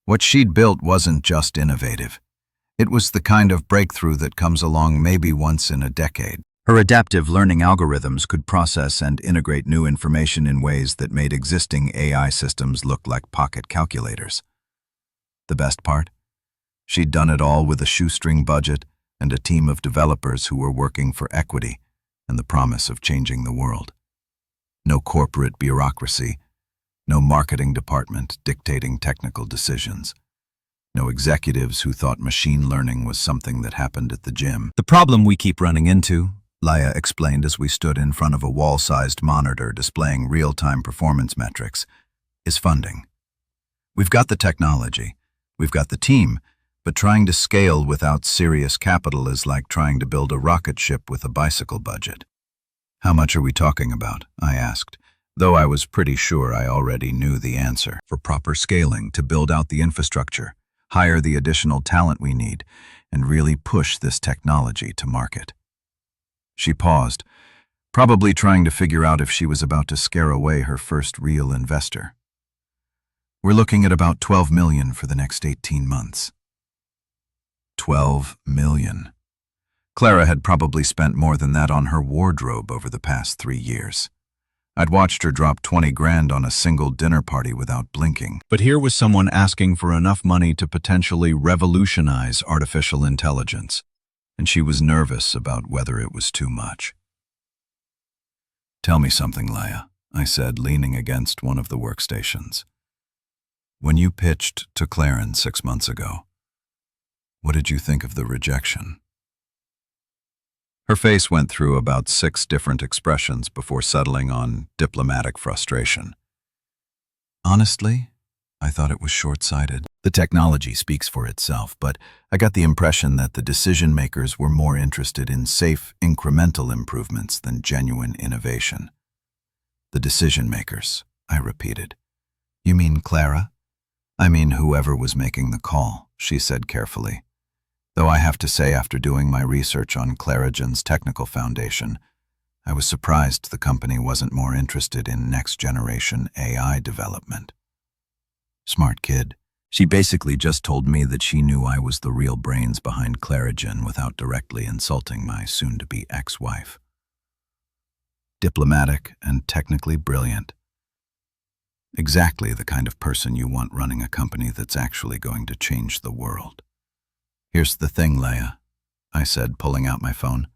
What she'd built wasn't just innovative. It was the kind of breakthrough that comes along maybe once in a decade. Her adaptive learning algorithms could process and integrate new information in ways that made existing AI systems look like pocket calculators. The best part? She'd done it all with a shoestring budget and a team of developers who were working for equity and the promise of changing the world. No corporate bureaucracy, no marketing department dictating technical decisions, no executives who thought machine learning was something that happened at the gym. "The problem we keep running into," Leah explained as we stood in front of a wall-sized monitor displaying real-time performance metrics, "is funding. We've got the technology, we've got the team, but trying to scale without serious capital is like trying to build a rocket ship with a bicycle budget." "How much are we talking about?" I asked, though I was pretty sure I already knew the answer. "For proper scaling, to build out the infrastructure, hire the additional talent we need, and really push this technology to market." She paused, probably trying to figure out if she was about to scare away her first real investor. "We're looking at about 12 million for the next 18 months. 12 million. Clara had probably spent more than that on her wardrobe over the past 3 years. I'd watched her drop 20 grand on a single dinner party without blinking. But here was someone asking for enough money to potentially revolutionize artificial intelligence, and she was nervous about whether it was too much. "Tell me something, Leah," I said, leaning against one of the workstations. "When you pitched to Claren 6 months ago, what did you think of the rejection?" Her face went through about 6 different expressions before settling on diplomatic frustration. Honestly, I thought it was short-sighted. The technology speaks for itself, but I got the impression that the decision-makers were more interested in safe, incremental improvements than genuine innovation. The decision-makers, I repeated. You mean Clara? I mean whoever was making the call, she said carefully. Though I have to say, after doing my research on Clarigen's technical foundation, I was surprised the company wasn't more interested in next-generation AI development. Smart kid. She basically just told me that she knew I was the real brains behind Clarigen without directly insulting my soon-to-be ex-wife. Diplomatic and technically brilliant. Exactly the kind of person you want running a company that's actually going to change the world. Here's the thing, Leia, I said, pulling out my phone.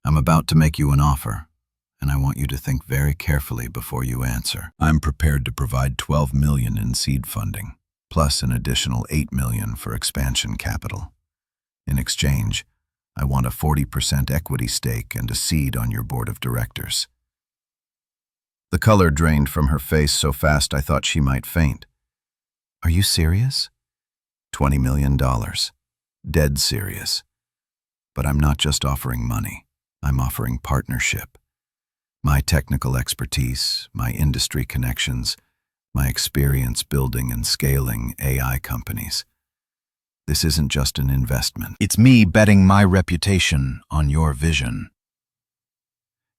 I'm about to make you an offer, and I want you to think very carefully before you answer. I'm prepared to provide $12 million in seed funding, plus an additional $8 million for expansion capital. In exchange, I want a 40% equity stake and a seat on your board of directors. The color drained from her face so fast I thought she might faint. Are you serious? $20 million. Dead serious. But I'm not just offering money. I'm offering partnership. My technical expertise, my industry connections, my experience building and scaling AI companies. This isn't just an investment. It's me betting my reputation on your vision.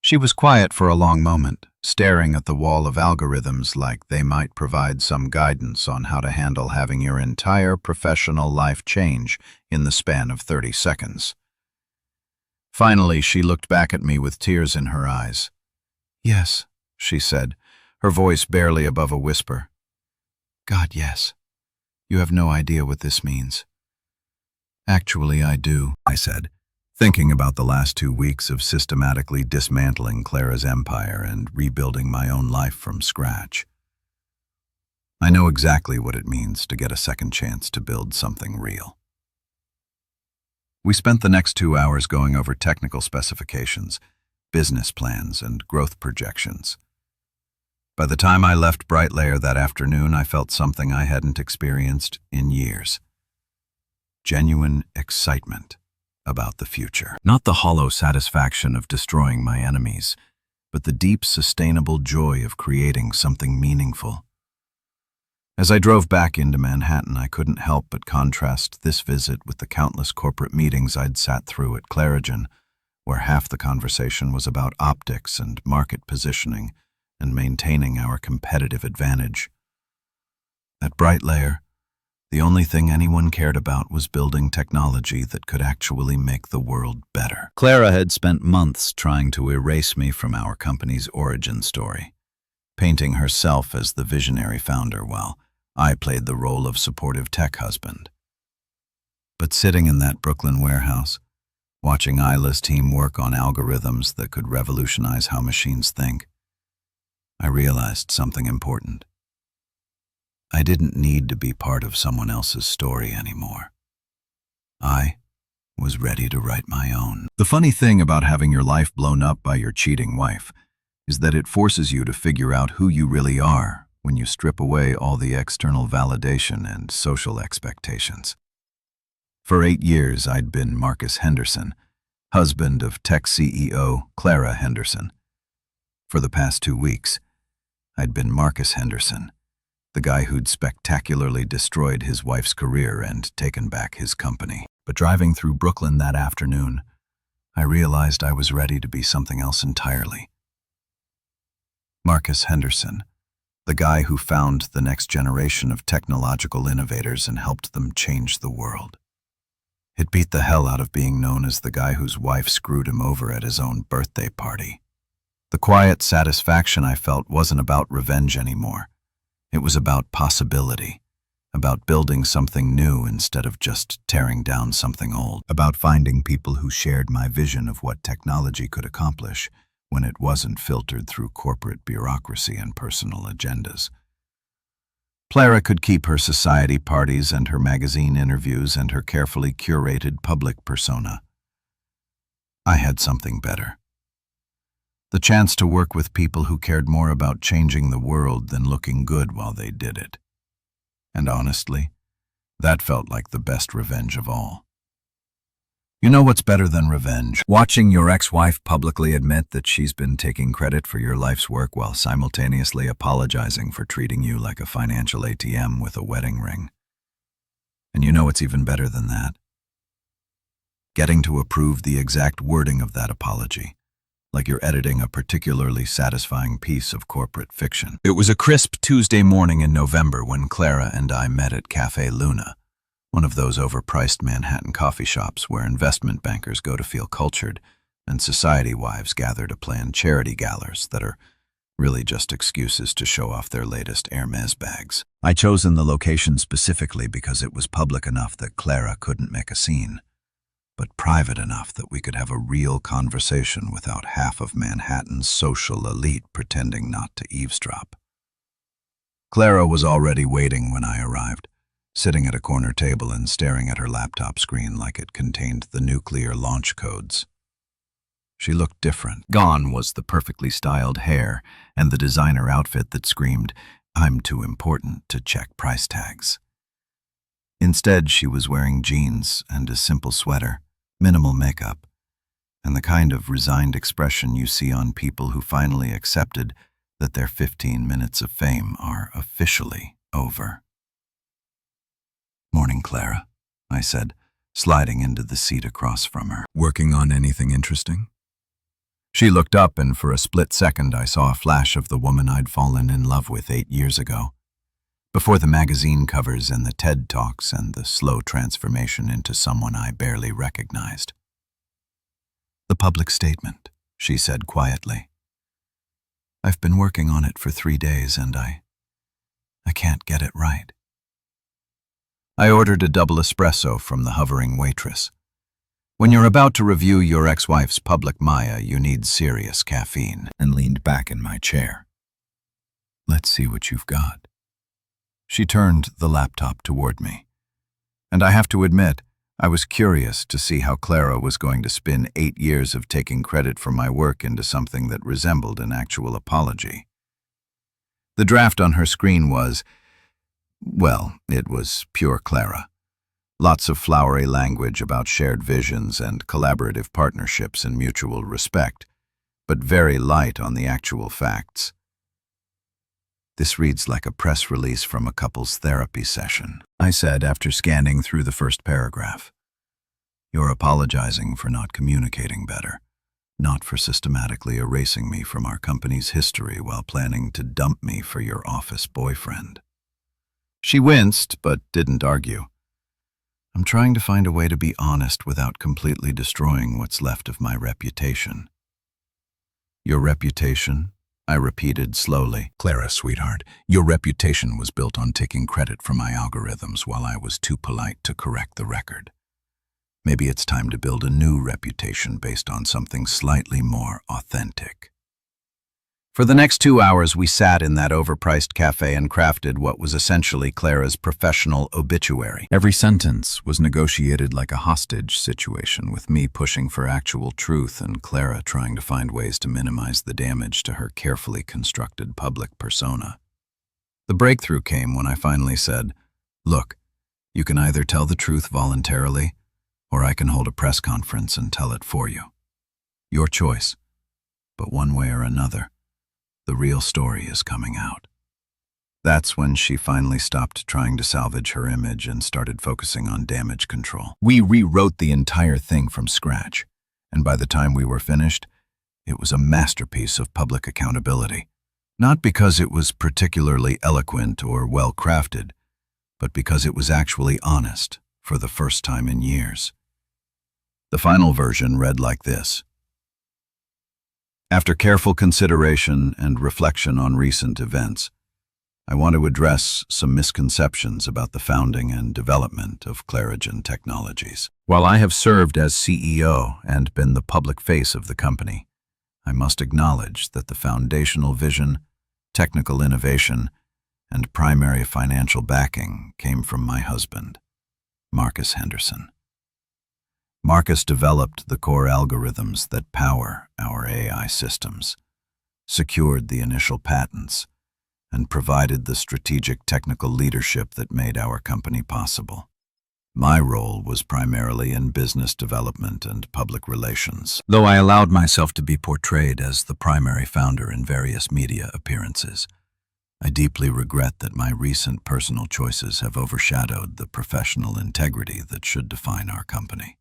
She was quiet for a long moment, staring at the wall of algorithms like they might provide some guidance on how to handle having your entire professional life change in the span of 30 seconds. Finally, she looked back at me with tears in her eyes. Yes, she said, her voice barely above a whisper. God, yes. You have no idea what this means. Actually, I do, I said, thinking about the last 2 weeks of systematically dismantling Clara's empire and rebuilding my own life from scratch. I know exactly what it means to get a second chance to build something real. We spent the next 2 hours going over technical specifications, business plans, and growth projections. By the time I left Brightlayer that afternoon, I felt something I hadn't experienced in years. Genuine excitement about the future. Not the hollow satisfaction of destroying my enemies, but the deep, sustainable joy of creating something meaningful. As I drove back into Manhattan, I couldn't help but contrast this visit with the countless corporate meetings I'd sat through at Clarigen, where half the conversation was about optics and market positioning and maintaining our competitive advantage. At Brightlayer, the only thing anyone cared about was building technology that could actually make the world better. Clara had spent months trying to erase me from our company's origin story, painting herself as the visionary founder while I played the role of supportive tech husband. But sitting in that Brooklyn warehouse, watching Isla's team work on algorithms that could revolutionize how machines think, I realized something important. I didn't need to be part of someone else's story anymore. I was ready to write my own. The funny thing about having your life blown up by your cheating wife is that it forces you to figure out who you really are when you strip away all the external validation and social expectations. For 8 years, I'd been Marcus Henderson, husband of tech CEO Clara Henderson. For the past 2 weeks, I'd been Marcus Henderson, the guy who'd spectacularly destroyed his wife's career and taken back his company. But driving through Brooklyn that afternoon, I realized I was ready to be something else entirely. Marcus Henderson, the guy who found the next generation of technological innovators and helped them change the world. It beat the hell out of being known as the guy whose wife screwed him over at his own birthday party. The quiet satisfaction I felt wasn't about revenge anymore. It was about possibility, about building something new instead of just tearing down something old, about finding people who shared my vision of what technology could accomplish when it wasn't filtered through corporate bureaucracy and personal agendas. Clara could keep her society parties and her magazine interviews and her carefully curated public persona. I had something better. The chance to work with people who cared more about changing the world than looking good while they did it. And honestly, that felt like the best revenge of all. You know what's better than revenge? Watching your ex-wife publicly admit that she's been taking credit for your life's work while simultaneously apologizing for treating you like a financial ATM with a wedding ring. And you know what's even better than that? Getting to approve the exact wording of that apology, like you're editing a particularly satisfying piece of corporate fiction. It was a crisp Tuesday morning in November when Clara and I met at Café Luna, one of those overpriced Manhattan coffee shops where investment bankers go to feel cultured and society wives gather to plan charity galas that are really just excuses to show off their latest Hermes bags. I chosen the location specifically because it was public enough that Clara couldn't make a scene, but private enough that we could have a real conversation without half of Manhattan's social elite pretending not to eavesdrop. Clara was already waiting when I arrived, sitting at a corner table and staring at her laptop screen like it contained the nuclear launch codes. She looked different. Gone was the perfectly styled hair and the designer outfit that screamed, "I'm too important to check price tags." Instead, she was wearing jeans and a simple sweater, minimal makeup, and the kind of resigned expression you see on people who finally accepted that their 15 minutes of fame are officially over. "Morning, Clara," I said, sliding into the seat across from her. "Working on anything interesting?" She looked up, and for a split second I saw a flash of the woman I'd fallen in love with 8 years ago, before the magazine covers and the TED Talks and the slow transformation into someone I barely recognized. "The public statement," she said quietly. "I've been working on it for 3 days and I can't get it right." I ordered a double espresso from the hovering waitress. When you're about to review your ex-wife's public Maya, you need serious caffeine, and leaned back in my chair. "Let's see what you've got." She turned the laptop toward me, and I have to admit, I was curious to see how Clara was going to spin 8 years of taking credit for my work into something that resembled an actual apology. The draft on her screen was, well, it was pure Clara. Lots of flowery language about shared visions and collaborative partnerships and mutual respect, but very light on the actual facts. "This reads like a press release from a couple's therapy session," I said after scanning through the first paragraph. "You're apologizing for not communicating better, not for systematically erasing me from our company's history while planning to dump me for your office boyfriend." She winced, but didn't argue. "I'm trying to find a way to be honest without completely destroying what's left of my reputation." "Your reputation?" I repeated slowly. "Clara, sweetheart, your reputation was built on taking credit for my algorithms while I was too polite to correct the record. Maybe it's time to build a new reputation based on something slightly more authentic." For the next 2 hours, we sat in that overpriced cafe and crafted what was essentially Clara's professional obituary. Every sentence was negotiated like a hostage situation, with me pushing for actual truth and Clara trying to find ways to minimize the damage to her carefully constructed public persona. The breakthrough came when I finally said, "Look, you can either tell the truth voluntarily, or I can hold a press conference and tell it for you. Your choice. But one way or another, the real story is coming out." That's when she finally stopped trying to salvage her image and started focusing on damage control. We rewrote the entire thing from scratch, and by the time we were finished, it was a masterpiece of public accountability. Not because it was particularly eloquent or well-crafted, but because it was actually honest for the first time in years. The final version read like this: "After careful consideration and reflection on recent events, I want to address some misconceptions about the founding and development of Clarigen Technologies. While I have served as CEO and been the public face of the company, I must acknowledge that the foundational vision, technical innovation, and primary financial backing came from my husband, Marcus Henderson. Marcus developed the core algorithms that power our AI systems, secured the initial patents, and provided the strategic technical leadership that made our company possible. My role was primarily in business development and public relations, though I allowed myself to be portrayed as the primary founder in various media appearances. I deeply regret that my recent personal choices have overshadowed the professional integrity that should define our company.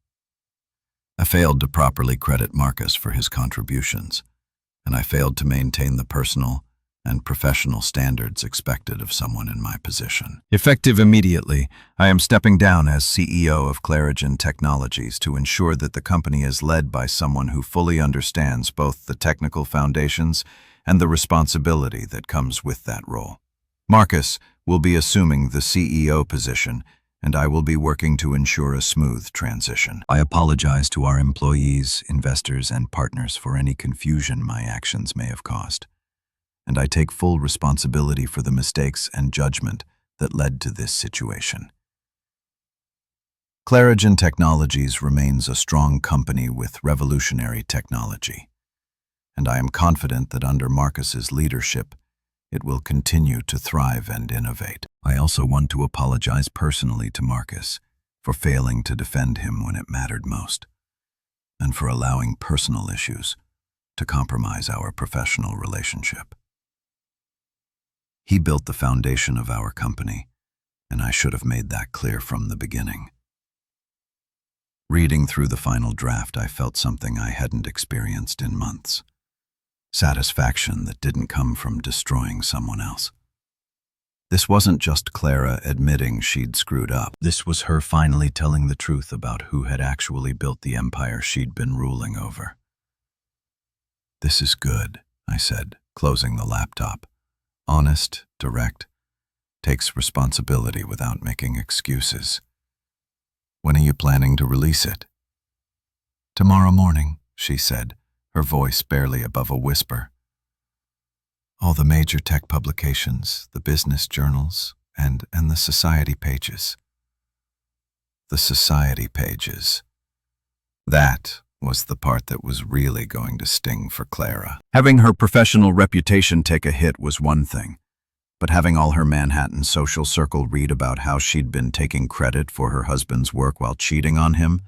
I failed to properly credit Marcus for his contributions, and I failed to maintain the personal and professional standards expected of someone in my position. Effective immediately, I am stepping down as CEO of Clarigen Technologies to ensure that the company is led by someone who fully understands both the technical foundations and the responsibility that comes with that role. Marcus will be assuming the CEO position, and I will be working to ensure a smooth transition. I apologize to our employees, investors, and partners for any confusion my actions may have caused, and I take full responsibility for the mistakes and judgment that led to this situation. Clarigen Technologies remains a strong company with revolutionary technology, and I am confident that under Marcus's leadership, it will continue to thrive and innovate. I also want to apologize personally to Marcus for failing to defend him when it mattered most, and for allowing personal issues to compromise our professional relationship. He built the foundation of our company, and I should have made that clear from the beginning. Reading through the final draft, I felt something I hadn't experienced in months. Satisfaction that didn't come from destroying someone else. This wasn't just Clara admitting she'd screwed up. This was her finally telling the truth about who had actually built the empire she'd been ruling over. "This is good," I said, closing the laptop. Honest, direct, takes responsibility without making excuses. "When are you planning to release it?" "Tomorrow morning," she said, her voice barely above a whisper. "All the major tech publications, the business journals, and the society pages." The society pages. That was the part that was really going to sting for Clara. Having her professional reputation take a hit was one thing, but having all her Manhattan social circle read about how she'd been taking credit for her husband's work while cheating on him,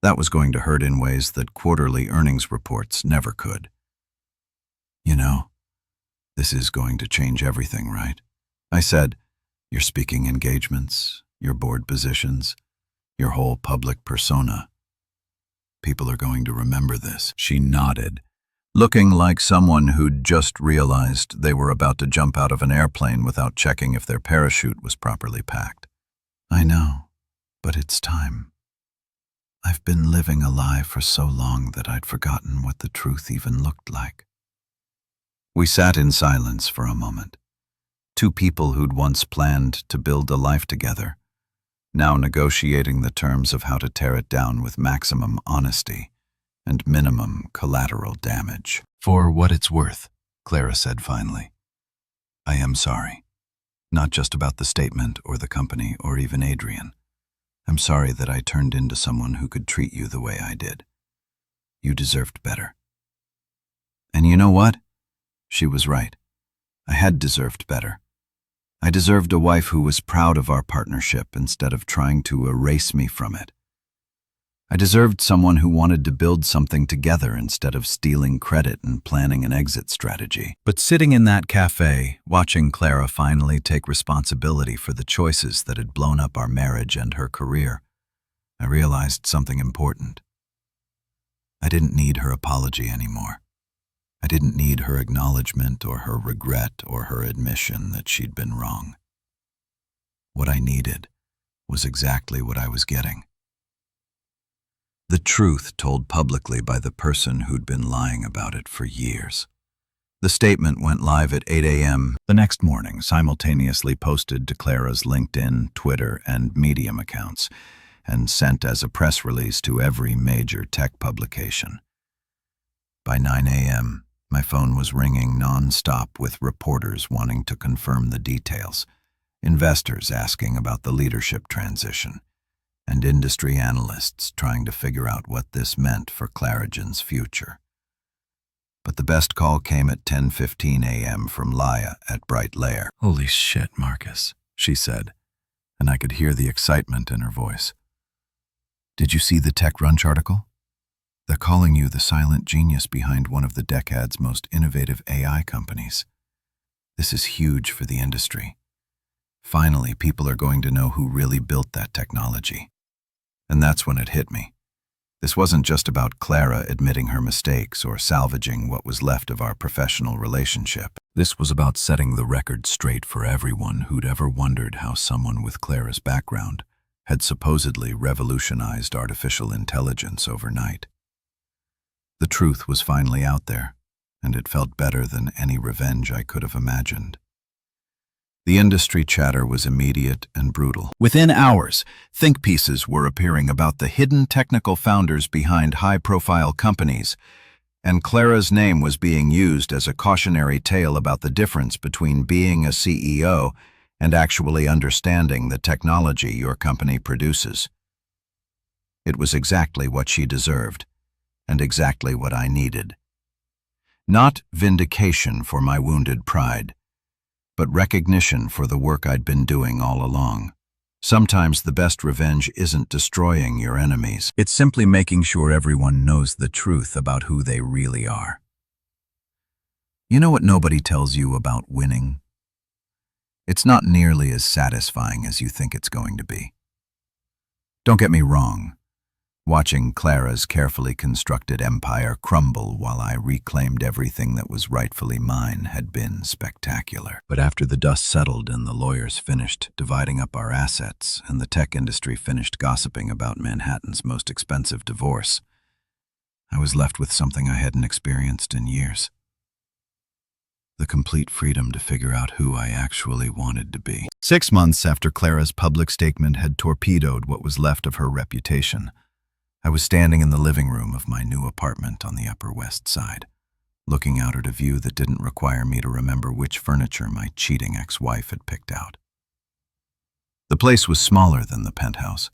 that was going to hurt in ways that quarterly earnings reports never could. "You know, this is going to change everything, right?" I said. "Your speaking engagements, your board positions, your whole public persona. People are going to remember this." She nodded, looking like someone who'd just realized they were about to jump out of an airplane without checking if their parachute was properly packed. "I know, but it's time. I've been living a lie for so long that I'd forgotten what the truth even looked like." We sat in silence for a moment. Two people who'd once planned to build a life together, now negotiating the terms of how to tear it down with maximum honesty and minimum collateral damage. "For what it's worth," Clara said finally, "I am sorry. Not just about the statement or the company or even Adrian. I'm sorry that I turned into someone who could treat you the way I did. You deserved better." And you know what? She was right. I had deserved better. I deserved a wife who was proud of our partnership instead of trying to erase me from it. I deserved someone who wanted to build something together instead of stealing credit and planning an exit strategy. But sitting in that cafe, watching Clara finally take responsibility for the choices that had blown up our marriage and her career, I realized something important. I didn't need her apology anymore. I didn't need her acknowledgement or her regret or her admission that she'd been wrong. What I needed was exactly what I was getting. The truth told publicly by the person who'd been lying about it for years. The statement went live at 8 a.m. the next morning, simultaneously posted to Clara's LinkedIn, Twitter, and Medium accounts, and sent as a press release to every major tech publication. By 9 a.m., my phone was ringing non-stop with reporters wanting to confirm the details, investors asking about the leadership transition, and industry analysts trying to figure out what this meant for Clarigen's future. But the best call came at 10:15 a.m. from Laia at Bright Lair. "Holy shit, Marcus," she said, and I could hear the excitement in her voice. "Did you see the TechCrunch article? They're calling you the silent genius behind one of the decade's most innovative AI companies. This is huge for the industry. Finally, people are going to know who really built that technology." And that's when it hit me. This wasn't just about Clara admitting her mistakes or salvaging what was left of our professional relationship. This was about setting the record straight for everyone who'd ever wondered how someone with Clara's background had supposedly revolutionized artificial intelligence overnight. The truth was finally out there, and it felt better than any revenge I could have imagined. The industry chatter was immediate and brutal. Within hours, think pieces were appearing about the hidden technical founders behind high-profile companies, and Clara's name was being used as a cautionary tale about the difference between being a CEO and actually understanding the technology your company produces. It was exactly what she deserved, and exactly what I needed. Not vindication for my wounded pride, but recognition for the work I'd been doing all along. Sometimes the best revenge isn't destroying your enemies. It's simply making sure everyone knows the truth about who they really are. You know what nobody tells you about winning? It's not nearly as satisfying as you think it's going to be. Don't get me wrong. Watching Clara's carefully constructed empire crumble while I reclaimed everything that was rightfully mine had been spectacular. But after the dust settled and the lawyers finished dividing up our assets and the tech industry finished gossiping about Manhattan's most expensive divorce, I was left with something I hadn't experienced in years. The complete freedom to figure out who I actually wanted to be. 6 months after Clara's public statement had torpedoed what was left of her reputation, I was standing in the living room of my new apartment on the Upper West Side, looking out at a view that didn't require me to remember which furniture my cheating ex-wife had picked out. The place was smaller than the penthouse,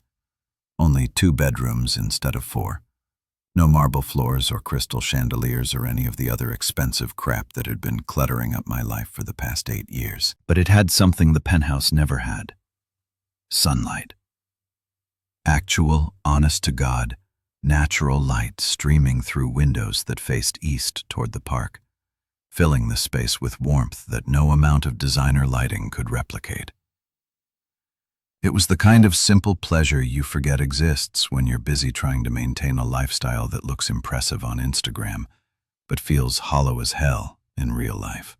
only 2 bedrooms instead of 4. No marble floors or crystal chandeliers or any of the other expensive crap that had been cluttering up my life for the past 8 years. But it had something the penthouse never had: sunlight. Actual, honest-to-God, natural light streaming through windows that faced east toward the park, filling the space with warmth that no amount of designer lighting could replicate. It was the kind of simple pleasure you forget exists when you're busy trying to maintain a lifestyle that looks impressive on Instagram, but feels hollow as hell in real life.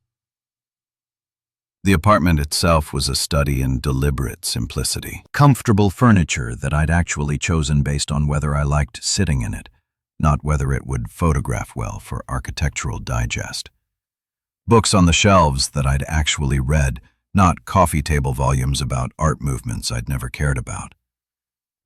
The apartment itself was a study in deliberate simplicity. Comfortable furniture that I'd actually chosen based on whether I liked sitting in it, not whether it would photograph well for Architectural Digest. Books on the shelves that I'd actually read, not coffee table volumes about art movements I'd never cared about.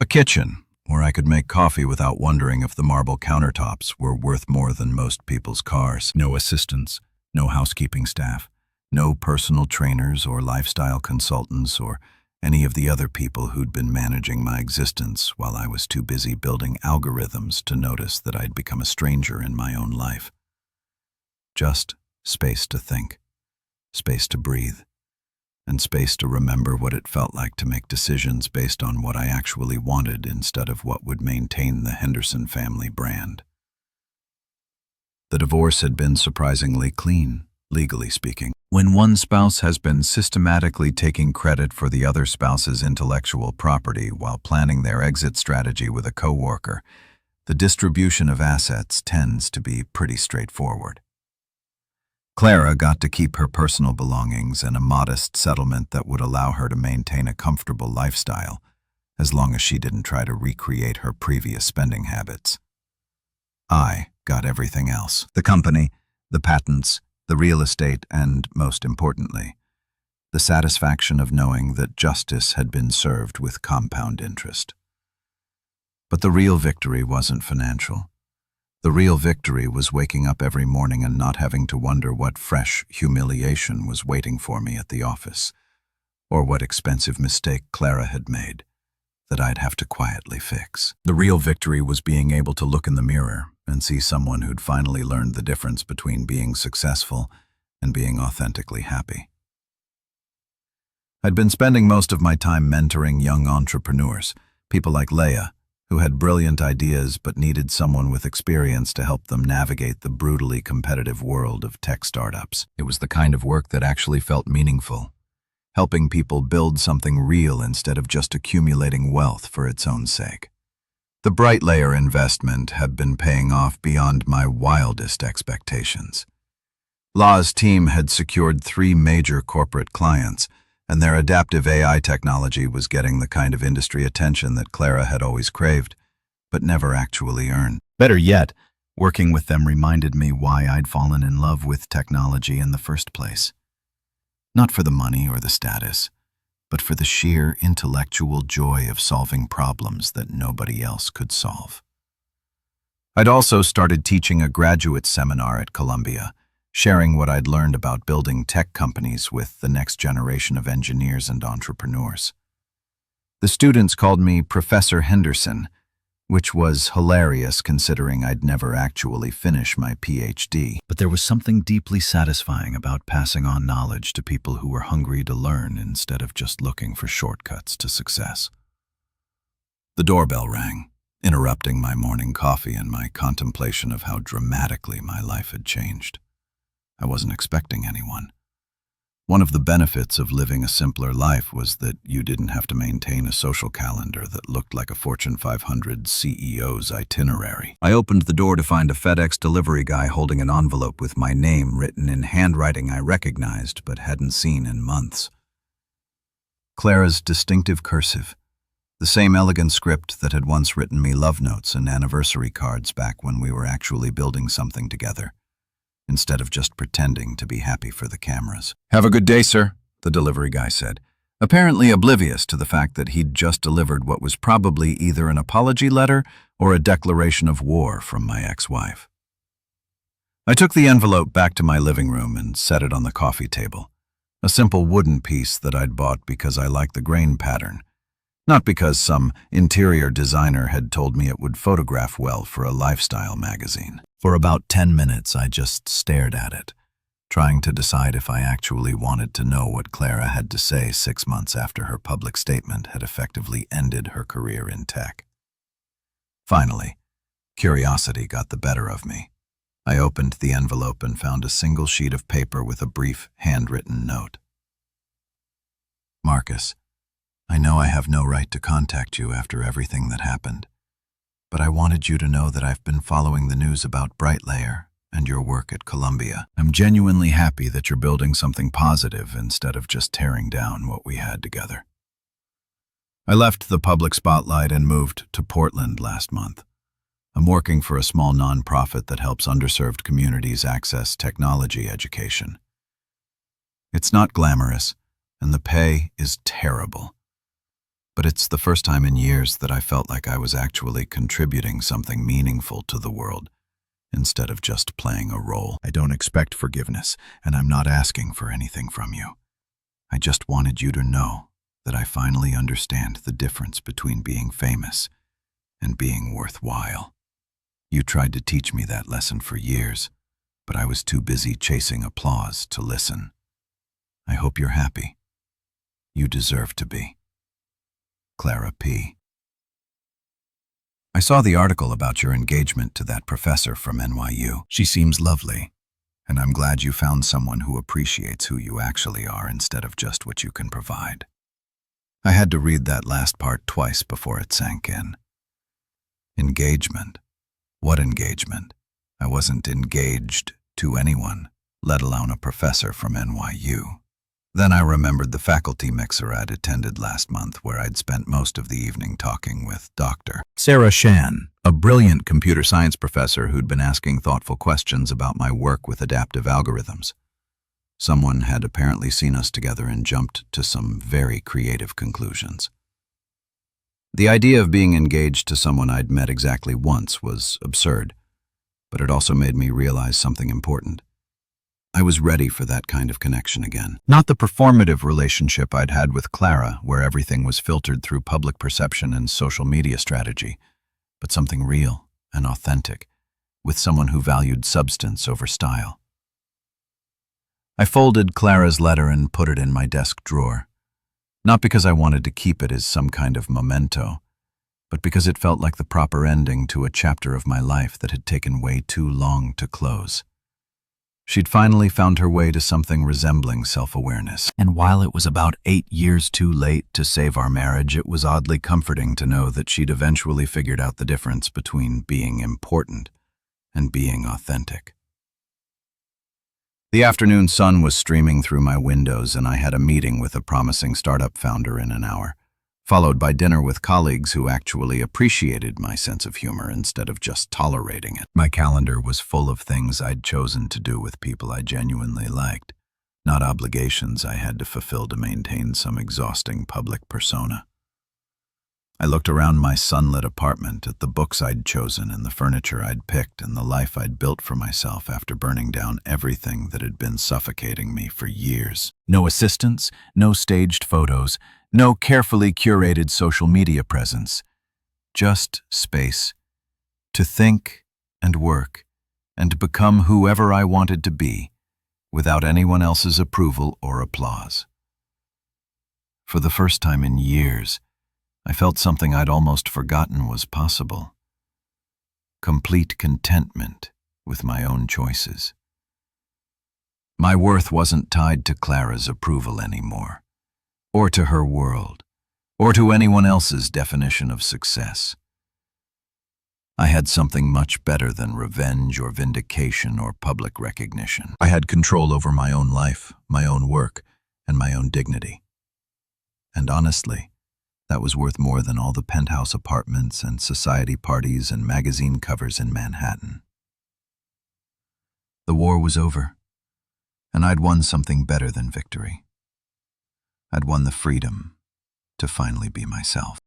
A kitchen where I could make coffee without wondering if the marble countertops were worth more than most people's cars. No assistants, no housekeeping staff. No personal trainers or lifestyle consultants or any of the other people who'd been managing my existence while I was too busy building algorithms to notice that I'd become a stranger in my own life. Just space to think, space to breathe, and space to remember what it felt like to make decisions based on what I actually wanted instead of what would maintain the Henderson family brand. The divorce had been surprisingly clean, legally speaking. When one spouse has been systematically taking credit for the other spouse's intellectual property while planning their exit strategy with a coworker, the distribution of assets tends to be pretty straightforward. Clara got to keep her personal belongings and a modest settlement that would allow her to maintain a comfortable lifestyle, as long as she didn't try to recreate her previous spending habits. I got everything else: the company, the patents, the real estate, and, most importantly, the satisfaction of knowing that justice had been served with compound interest. But the real victory wasn't financial. The real victory was waking up every morning and not having to wonder what fresh humiliation was waiting for me at the office, or what expensive mistake Clara had made that I'd have to quietly fix. The real victory was being able to look in the mirror and see someone who'd finally learned the difference between being successful and being authentically happy. I'd been spending most of my time mentoring young entrepreneurs, people like Leia, who had brilliant ideas but needed someone with experience to help them navigate the brutally competitive world of tech startups. It was the kind of work that actually felt meaningful, helping people build something real instead of just accumulating wealth for its own sake. The Brightlayer investment had been paying off beyond my wildest expectations. Law's team had secured 3 major corporate clients, and their adaptive AI technology was getting the kind of industry attention that Clara had always craved, but never actually earned. Better yet, working with them reminded me why I'd fallen in love with technology in the first place. Not for the money or the status, but for the sheer intellectual joy of solving problems that nobody else could solve. I'd also started teaching a graduate seminar at Columbia, sharing what I'd learned about building tech companies with the next generation of engineers and entrepreneurs. The students called me Professor Henderson, which was hilarious considering I'd never actually finish my PhD. But there was something deeply satisfying about passing on knowledge to people who were hungry to learn instead of just looking for shortcuts to success. The doorbell rang, interrupting my morning coffee and my contemplation of how dramatically my life had changed. I wasn't expecting anyone. One of the benefits of living a simpler life was that you didn't have to maintain a social calendar that looked like a Fortune 500 CEO's itinerary. I opened the door to find a FedEx delivery guy holding an envelope with my name written in handwriting I recognized but hadn't seen in months. Clara's distinctive cursive, the same elegant script that had once written me love notes and anniversary cards back when we were actually building something together, instead of just pretending to be happy for the cameras. "Have a good day, sir," the delivery guy said, apparently oblivious to the fact that he'd just delivered what was probably either an apology letter or a declaration of war from my ex-wife. I took the envelope back to my living room and set it on the coffee table, a simple wooden piece that I'd bought because I liked the grain pattern, not because some interior designer had told me it would photograph well for a lifestyle magazine. For about 10 minutes, I just stared at it, trying to decide if I actually wanted to know what Clara had to say 6 months after her public statement had effectively ended her career in tech. Finally, curiosity got the better of me. I opened the envelope and found a single sheet of paper with a brief, handwritten note. "Marcus, I know I have no right to contact you after everything that happened, but I wanted you to know that I've been following the news about Brightlayer and your work at Columbia. I'm genuinely happy that you're building something positive instead of just tearing down what we had together." I left the public spotlight and moved to Portland last month. I'm working for a small nonprofit that helps underserved communities access technology education. It's not glamorous, and the pay is terrible. But it's the first time in years that I felt like I was actually contributing something meaningful to the world, instead of just playing a role. I don't expect forgiveness, and I'm not asking for anything from you. I just wanted you to know that I finally understand the difference between being famous and being worthwhile. You tried to teach me that lesson for years, but I was too busy chasing applause to listen. I hope you're happy. You deserve to be. Clara P. I saw the article about your engagement to that professor from NYU. She seems lovely, and I'm glad you found someone who appreciates who you actually are instead of just what you can provide. I had to read that last part twice before it sank in. Engagement. What engagement? I wasn't engaged to anyone, let alone a professor from NYU. Then I remembered the faculty mixer I'd attended last month, where I'd spent most of the evening talking with Dr. Sarah Shan, a brilliant computer science professor who'd been asking thoughtful questions about my work with adaptive algorithms. Someone had apparently seen us together and jumped to some very creative conclusions. The idea of being engaged to someone I'd met exactly once was absurd, but it also made me realize something important. I was ready for that kind of connection again. Not the performative relationship I'd had with Clara, where everything was filtered through public perception and social media strategy, but something real and authentic, with someone who valued substance over style. I folded Clara's letter and put it in my desk drawer, not because I wanted to keep it as some kind of memento, but because it felt like the proper ending to a chapter of my life that had taken way too long to close. She'd finally found her way to something resembling self-awareness. And while it was about 8 years too late to save our marriage, it was oddly comforting to know that she'd eventually figured out the difference between being important and being authentic. The afternoon sun was streaming through my windows, and I had a meeting with a promising startup founder in an hour, followed by dinner with colleagues who actually appreciated my sense of humor instead of just tolerating it. My calendar was full of things I'd chosen to do with people I genuinely liked, not obligations I had to fulfill to maintain some exhausting public persona. I looked around my sunlit apartment at the books I'd chosen and the furniture I'd picked and the life I'd built for myself after burning down everything that had been suffocating me for years. No assistants, no staged photos, no carefully curated social media presence. Just space to think and work and become whoever I wanted to be without anyone else's approval or applause. For the first time in years, I felt something I'd almost forgotten was possible. Complete contentment with my own choices. My worth wasn't tied to Clara's approval anymore, or to her world, or to anyone else's definition of success. I had something much better than revenge or vindication or public recognition. I had control over my own life, my own work, and my own dignity. And honestly, that was worth more than all the penthouse apartments and society parties and magazine covers in Manhattan. The war was over, and I'd won something better than victory. I'd won the freedom to finally be myself.